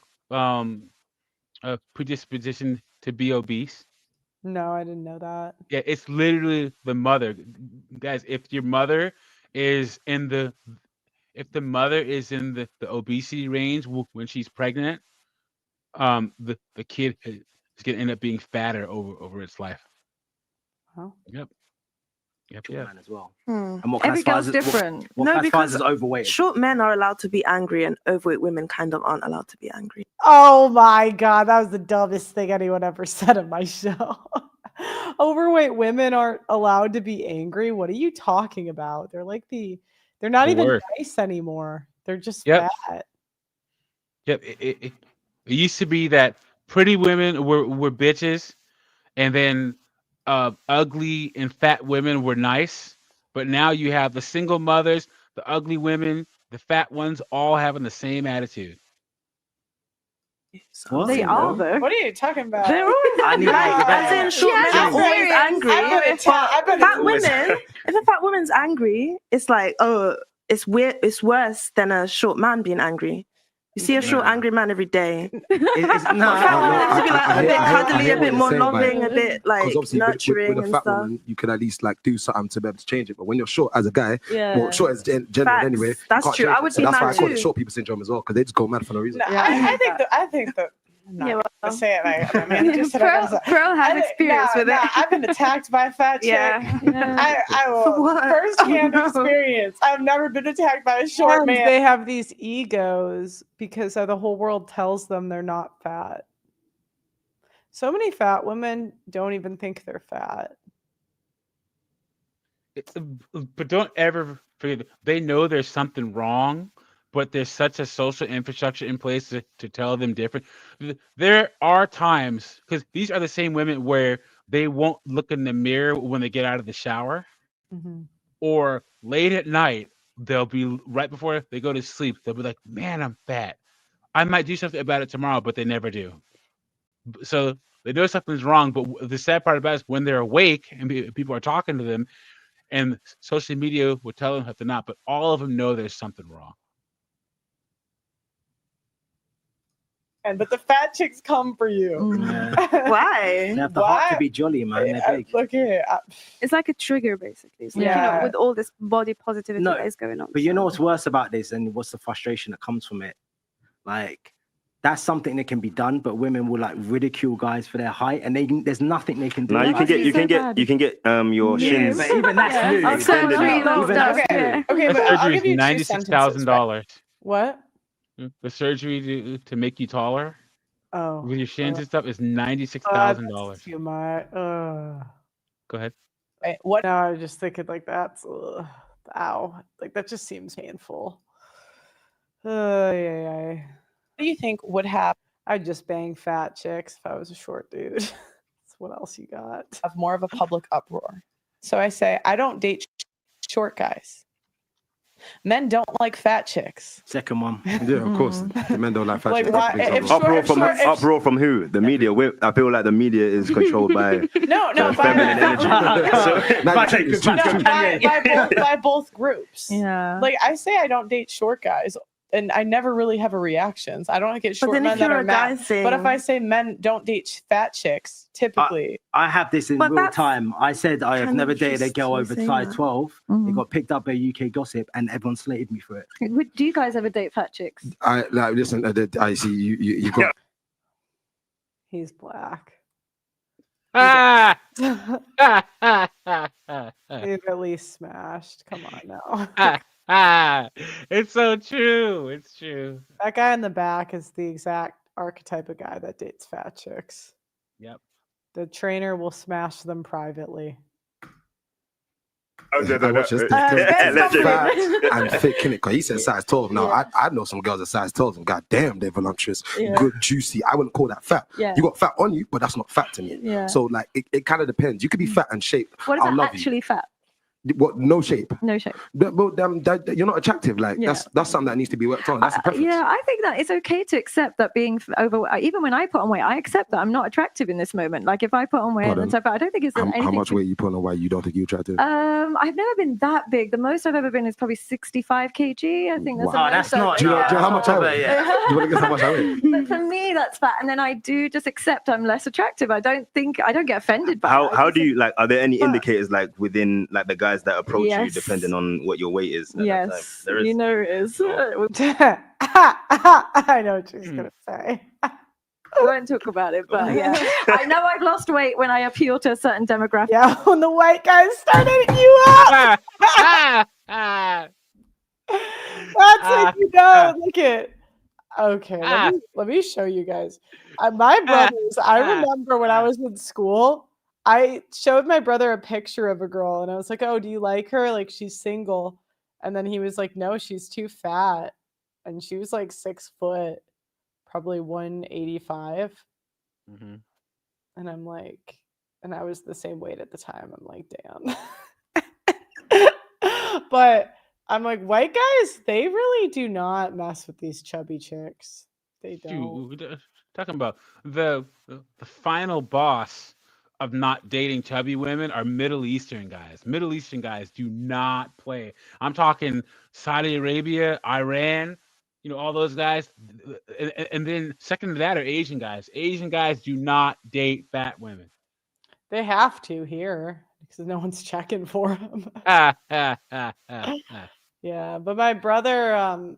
predisposition to be obese. No, I didn't know that. Yeah, it's literally the mother. Guys, if your mother is in the if the mother is in the obesity range when she's pregnant, the kid is gonna end up being fatter over its life. Oh. Yep. Man as well. Hmm. And what Every classifies girl's as, different. what No, classifies because as overweight? short men are allowed to be angry and overweight women kind of aren't allowed to be angry. Oh my god, that was the dumbest thing anyone ever said on my show. Overweight women aren't allowed to be angry. What are you talking about? They're not The even worst. nice anymore. They're just Yep. fat. Yep. It used to be that pretty women were bitches, and then ugly and fat women were nice. But now you have the single mothers, the ugly women, the fat ones, all having the same attitude. What? They are though. What are you talking about? They're always I need like, to as in short men are always angry. Fat women, if a fat woman's angry, it's like, oh, it's weird. It's worse than a short man being angry. You see a short angry man every day. No, fat women have to be like a bit cuddly, a bit more loving, a bit like Because obviously nurturing with a and fat stuff. woman, you could at least like do something to be able to change it. But when you're short as a guy, Yeah. well, short as general Facts. anyway, you That's can't true. change I it. would So be that's why mad I call it too. short people syndrome as well, because they just go mad for no reason. No, I think that I'm not gonna say it. I mean, just said I was- Pearl has I think- experience with it. I've been attacked by a fat chick. Yeah. I will first-hand experience. I've never been attacked by a short man. They have these egos because the whole world tells them they're not fat. So many fat women don't even think they're fat. But don't ever forget, they know there's something wrong, but there's such a social infrastructure in place to tell them different. There are times, because these are the same women where they won't look in the mirror when they get out of the shower, or late at night, they'll be right before they go to sleep, they'll be like, man, I'm fat. I might do something about it tomorrow, but they never do. So they know something's wrong, but the sad part about it is when they're awake and people are talking to them, and social media will tell them if they're not, but all of them know there's something wrong. But the fat chicks come for you. Why? They have the heart to be jolly, man. They're big. Look here. It's like a trigger, basically. It's like, Yeah. with all this body positivity No, that is going on. But you know what's worse about this, and what's the frustration that comes from it? Like, that's something that can be done, but women will like ridicule guys for their height, and there's nothing they can do. Now you can get your shins. But even that's new. Okay, but the I'll surgery give is you $96,000. What? The surgery to make you taller, with your shins and stuff, is $96,000. Too much. Go ahead. Wait, what? No, I was just thinking like that's ow, like that just seems painful. Yeah. What do you think would happen? I'd just bang fat chicks if I was a short dude. So what else you got? Have more of a public uproar. So I say I don't date short guys. Men don't like fat chicks. Second one. Yeah, of course. The men don't like fat chicks. Uproar from who? The media. I feel like the media is controlled by feminine energy. by both groups. Yeah. Like I say, I don't date short guys, and I never really have a reactions. I don't get short then men if that you're are a guy mad. saying- But if I say men don't date fat chicks, typically. I have this in But real that's time. I said I have kind never of dated a just girl over saying size that. 12. It got picked up by UK Gossip, and everyone slated me for it. Do you guys ever date fat chicks? Listen. I see you got. He's black. He's at least smashed. Come on now. It's so true. It's true. That guy in the back is the exact archetype of guy that dates fat chicks. Yep. The trainer will smash them privately. And thick, innit? Because he said size 12. Now, I know some girls at size 12, and goddamn, they're voluptuous, good, juicy. I wouldn't call that fat. Yeah. You got fat on you, but that's not fat to me. Yeah. So, like, it kind of depends. You could be fat and shaped. What is I'll that love actually fat? What? No shape. No shape. But you're not attractive. Like that's something that needs to be worked on. That's a preference. Yeah, I think that it's okay to accept that being overweight. Even when I put on weight, I accept that I'm not attractive in this moment. Like if I put on weight and stuff, but I don't think it's anything. How much weight you put on? Why you don't think you're attractive? I've never been that big. The most I've ever been is probably 65 kg. I think that's Wow, the most. that's not. Do you know how much I weigh? Do you want to guess how much I weigh? But for me, that's fat. And then I do just accept I'm less attractive. I don't get offended by it. How do you like? Are there any indicators like within like the guys that approach you, depending on what your weight is? Yes, there is. you know it is. I know what she's gonna say. I won't talk about it, but yeah, I know I've lost weight when I appeal to a certain demographic. Yeah, when the white guys start hitting you up. That's like look at. Okay, let me show you guys. My brothers. I remember when I was in school. I showed my brother a picture of a girl and I was like, "Oh, do you like her? Like she's single." And then he was like, "No, she's too fat." And she was like 6 foot, probably 185. Mm-hmm. And I'm like, and I was the same weight at the time. I'm like, damn. But I'm like, white guys, they really do not mess with these chubby chicks. They don't. Dude, talking about the final boss of not dating chubby women are Middle Eastern guys. Middle Eastern guys do not play. I'm talking Saudi Arabia, Iran, all those guys. And then second to that are Asian guys. Asian guys do not date fat women. They have to here because no one's checking for them. Yeah, but my brother,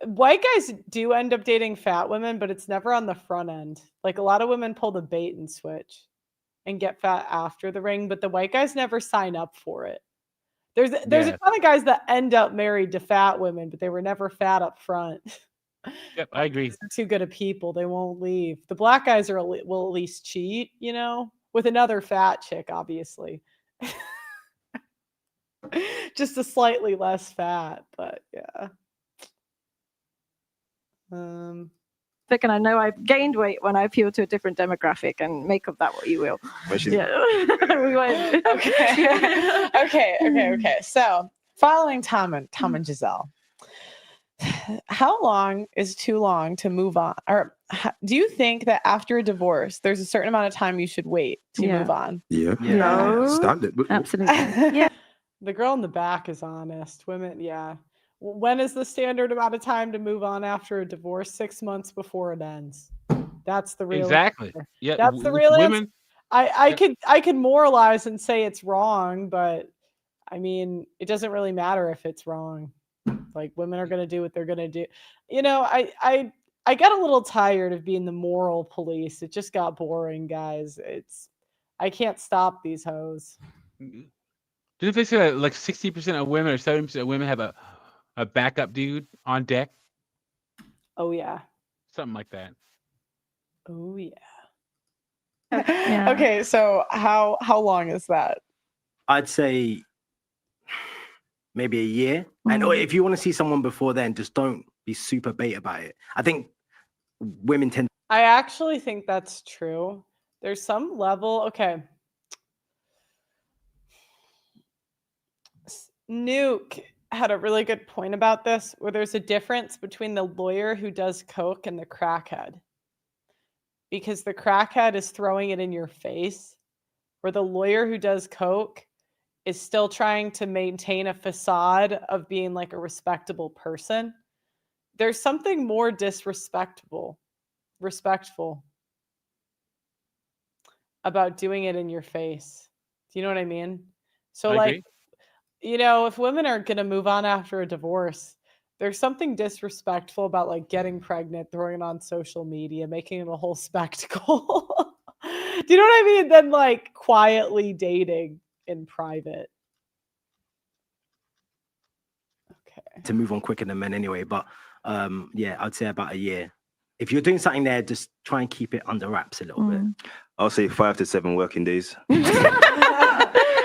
white guys do end up dating fat women, but it's never on the front end. Like a lot of women pull the bait and switch and get fat after the ring, but the white guys never sign up for it. There's a ton of guys that end up married to fat women, but they were never fat up front. Yep, I agree. They're too good of people. They won't leave. The black guys will at least cheat, with another fat chick, obviously. Just a slightly less fat, but yeah. Vic, and I know I've gained weight when I appeal to a different demographic, and make of that what you will. Okay. So, following Tom and Giselle. how long is too long to move on? Or do you think that after a divorce, there's a certain amount of time you should wait to move on? Yeah. No. Standard. Absolutely. Yeah. The girl in the back is honest. Women, yeah. When is the standard amount of time to move on after a divorce? 6 months before it ends. That's the real Exactly. answer. Yeah. That's the real Women. answer. I could moralize and say it's wrong, but I mean, it doesn't really matter if it's wrong. Like, women are gonna do what they're gonna do. You know, I got a little tired of being the moral police. It just got boring, guys. I can't stop these hoes. Didn't they say that like 60% of women or 70% of women have a backup dude on deck? Oh yeah. Something like that. Oh yeah. Yeah. Okay, so how long is that? I'd say maybe a year. And if you want to see someone before then, just don't be super bait about it. I think women tend. I actually think that's true. There's some level. Okay. Nuke had a really good point about this, where there's a difference between the lawyer who does coke and the crackhead. Because the crackhead is throwing it in your face, where the lawyer who does coke is still trying to maintain a facade of being like a respectable person. There's something more respectful about doing it in your face. Do you know what I mean? So I like, agree. you know, if women are going to move on after a divorce, there's something disrespectful about like getting pregnant, throwing it on social media, making it a whole spectacle. Do you know what I mean? Then like quietly dating in private. Okay. To move on quicker than men anyway. But yeah, I'd say about a year. If you're doing something there, just try and keep it under wraps a little bit. I'll say 5 to 7 working days.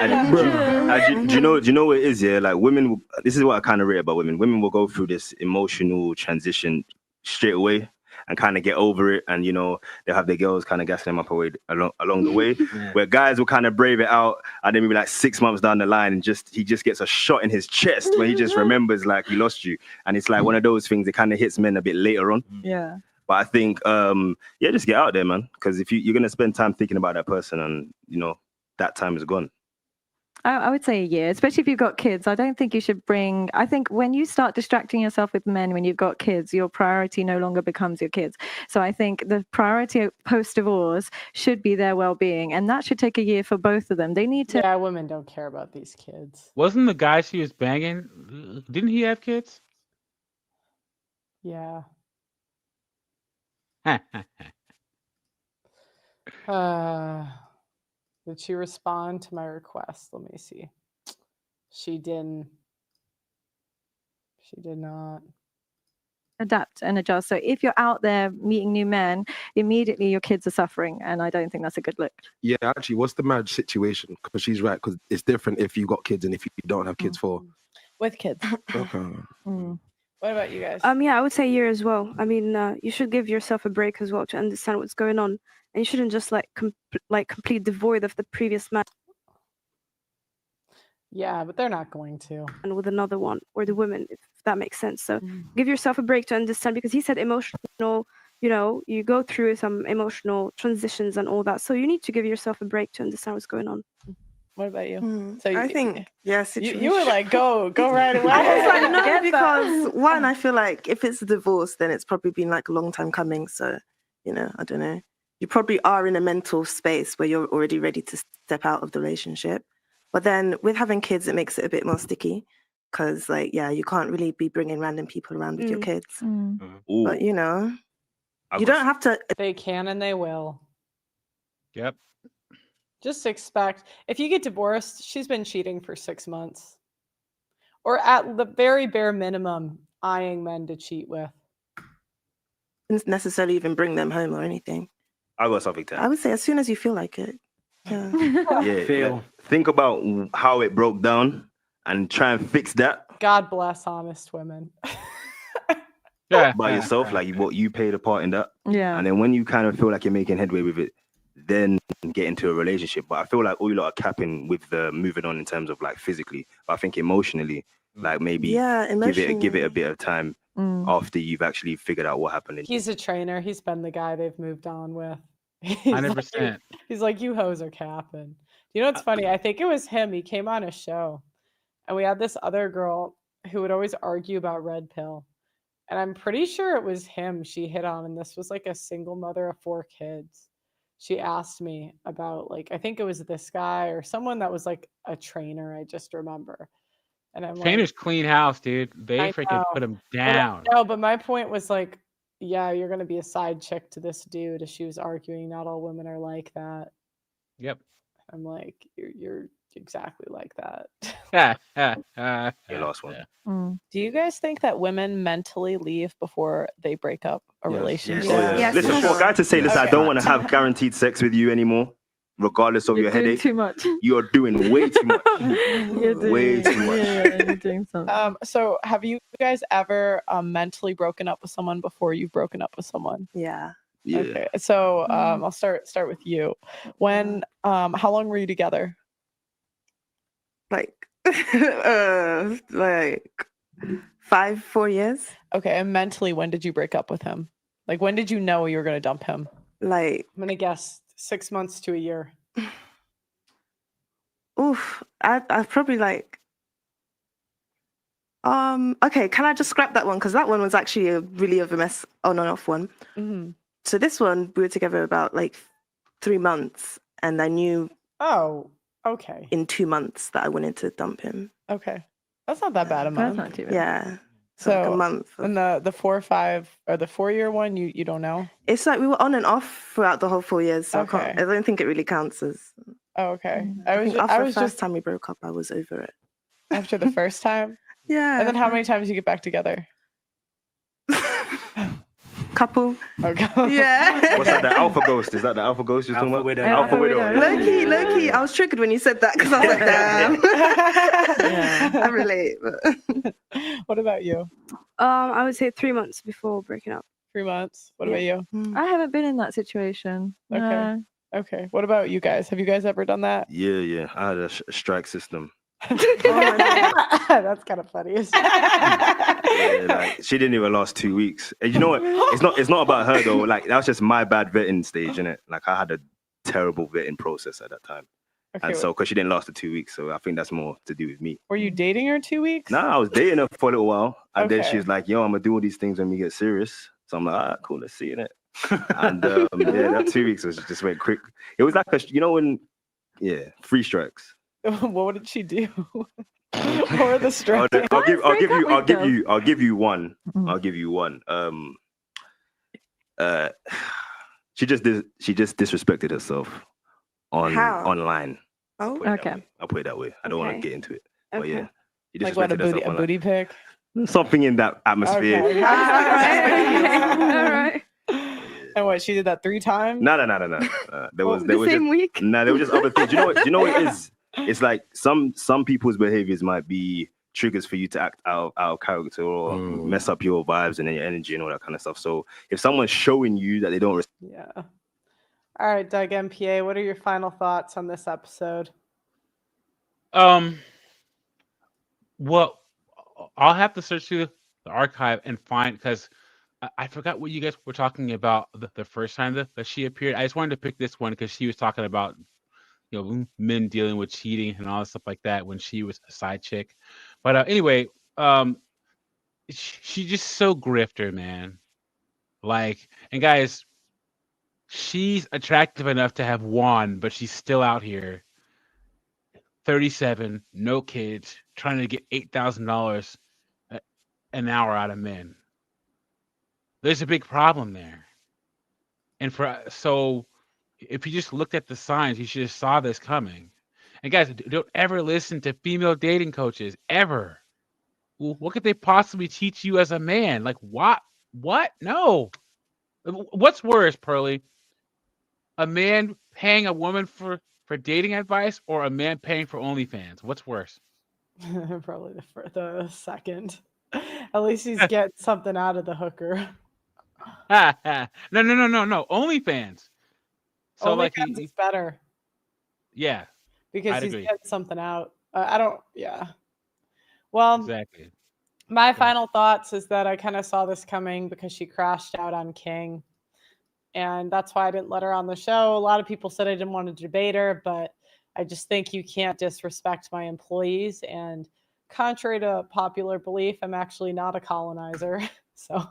And, do you know what it is? Yeah, like women. This is what I kind of rate about women. Women will go through this emotional transition straight away and kind of get over it, and you know they'll have their girls kind of gassing them up along the way. Where guys will kind of brave it out, and then maybe like 6 months down the line, and he just gets a shot in his chest when he just remembers like he lost you, and it's like one of those things that kind of hits men a bit later on. Yeah. But I think yeah, just get out there, man, because if you're gonna spend time thinking about that person, and you know that time is gone. I would say a year, especially if you've got kids. I don't think you should I think when you start distracting yourself with men when you've got kids, your priority no longer becomes your kids. So I think the priority post-divorce should be their well-being. And that should take a year for both of them. They need to. Yeah, women don't care about these kids. Wasn't the guy she was banging, didn't he have kids? Yeah. Did she respond to my request? Let me see. She didn't. She did not. Adapt and adjust. So if you're out there meeting new men, immediately your kids are suffering. And I don't think that's a good look. Yeah, actually, what's the marriage situation? Because she's right, because it's different if you got kids and if you don't have kids for. With kids. Okay. What about you guys? Yeah, I would say a year as well. I mean, you should give yourself a break as well to understand what's going on, and you shouldn't just like complete devoid of the previous man. Yeah, but they're not going to. And with another one, or the women, if that makes sense. So give yourself a break to understand, because he said emotional. You know, you go through some emotional transitions and all that, so you need to give yourself a break to understand what's going on. What about you? So I think, yes, you were like, go right away. I was like, no, because one, I feel like if it's a divorce, then it's probably been like a long time coming. So, you know, I don't know. You probably are in a mental space where you're already ready to step out of the relationship. But then with having kids, it makes it a bit more sticky, because like, yeah, you can't really be bringing random people around with your kids. But, you know, you don't have to. They can and they will. Yep. Just expect, if you get divorced, she's been cheating for 6 months. Or at the very bare minimum, eyeing men to cheat with. Didn't necessarily even bring them home or anything. I got something to add. I would say as soon as you feel like it. Yeah. Yeah. Think about how it broke down and try and fix that. God bless honest women. Yeah. By yourself, like what you played a part in that. Yeah. And then when you kind of feel like you're making headway with it, then get into a relationship. But I feel like all you lot are capping with the moving on in terms of like physically. But I think emotionally, like maybe give it a bit of time after you've actually figured out what happened. He's a trainer. He's been the guy they've moved on with. 100%. He's like, you hoes are capping. You know what's funny? I think it was him. He came on a show, and we had this other girl who would always argue about red pill. And I'm pretty sure it was him she hit on, and this was like a single mother of 4 kids. She asked me about, like, I think it was this guy or someone that was like a trainer, I just remember. And I'm Trainers like, clean house, dude. They I freaking know. put him But down. no, but my point was like, yeah, you're gonna be a side chick to this dude. She was arguing not all women are like that. Yep. I'm like, you're exactly like that. Your last one. Do you guys think that women mentally leave before they break up a relationship? Oh, yeah. Listen, for a guy to say, listen, I don't want to have guaranteed sex with you anymore, regardless of your headache. Too much. You're doing way too much. Way too much. You're doing something. So have you guys ever mentally broken up with someone before you've broken up with someone? Yeah. Yeah. Okay. So I'll start with you. When how long were you together? Like 4 years. Okay. And mentally, when did you break up with him? Like, when did you know you were going to dump him? Like, I'm gonna guess 6 months to a year. oof, I probably like. Okay, can I just scrap that one? Because that one was actually a really of a mess on and off one. Mm-hmm. So this one, we were together about like 3 months, and I knew. Oh, okay. In 2 months that I wanted to dump him. Okay, that's not that bad a month. That's not too bad. Yeah. So like a month. And the 4 or 5 or the 4-year one, you don't know? It's like we were on and off throughout the whole 4 years. So Okay. I don't think it really counts as. Oh, okay. I think after the first time we broke up, I was over it. After the first time? Yeah. And then how many times you get back together? Couple. Okay. Yeah. What's that? The alpha ghost? Is that the alpha ghost you're talking about? Widow. Alpha widow. Yeah. Low key. I was triggered when you said that because I was like, damn. I relate. But. What about you? I would say 3 months before breaking up. 3 months. What about you? I haven't been in that situation. Okay. No. Okay. What about you guys? Have you guys ever done that? Yeah. I had a strike system. That's kind of funny. Yeah, like, she didn't even last 2 weeks. And you know what? It's not about her though. Like, that was just my bad vetting stage, innit? Like, I had a terrible vetting process at that time. Okay, And so, because she didn't last the 2 weeks, so I think that's more to do with me. Were you dating her 2 weeks? Nah, I was dating her for a little while, and then Okay. she was like, "Yo, I'm gonna do all these things when we get serious." So I'm like, "Ah, cool, let's see it." And yeah, that 2 weeks just went quick. It was like when 3 strikes. What did she do? What were the strikes? I'll give you one. I'll give you one. She just disrespected herself online. Oh, okay. I'll put it that way. I don't want to Okay. get into it. But Okay. yeah. She Like what, a disrespected herself booty online. pic? Something in that atmosphere. Okay. All right. And what, she did that 3 times? No. There was same week? No, there were just other things. Do you know what it is? It's like some people's behaviors might be triggers for you to act out of character or mess up your vibes and your energy and all that kind of stuff. So if someone's showing you that they don't Yeah. All right, Doug MPA, what are your final thoughts on this episode? Well, I'll have to search through the archive and find, because I forgot what you guys were talking about the first time that she appeared. I just wanted to pick this one because she was talking about, men dealing with cheating and all that stuff like that when she was a side chick. But anyway, she's just so grifter, man. Like, and guys, she's attractive enough to have one, but she's still out here, 37, no kids, trying to get $8,000 an hour out of men. There's a big problem there. And so if you just looked at the signs, you should have saw this coming. And guys, don't ever listen to female dating coaches, ever. What could they possibly teach you as a man? Like, what? No. What's worse, Pearly? A man paying a woman for dating advice, or a man paying for OnlyFans? What's worse? Probably the second. At least he's getting something out of the hooker. No. OnlyFans. So OnlyFans is better. Yeah. Because I'd he's agree. getting something out. I don't. Yeah. Well. Exactly. My final thoughts is that I kind of saw this coming because she crashed out on King. And that's why I didn't let her on the show. A lot of people said I didn't want to debate her, but I just think you can't disrespect my employees. And contrary to popular belief, I'm actually not a colonizer. So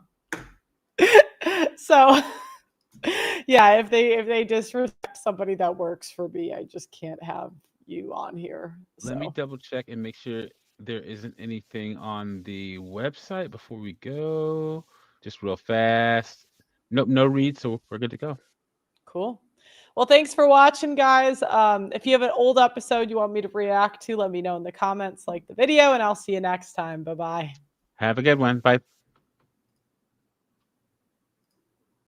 yeah, if they disrespect somebody that works for me, I just can't have you on here. Let me So double check and make sure there isn't anything on the website before we go. Just real fast. Nope, no read, so we're good to go. cool. Well, thanks for watching, guys. If you have an old episode you want me to react to, let me know in the comments, like the video, and I'll see you next time. Bye-bye. Have a good one. Bye.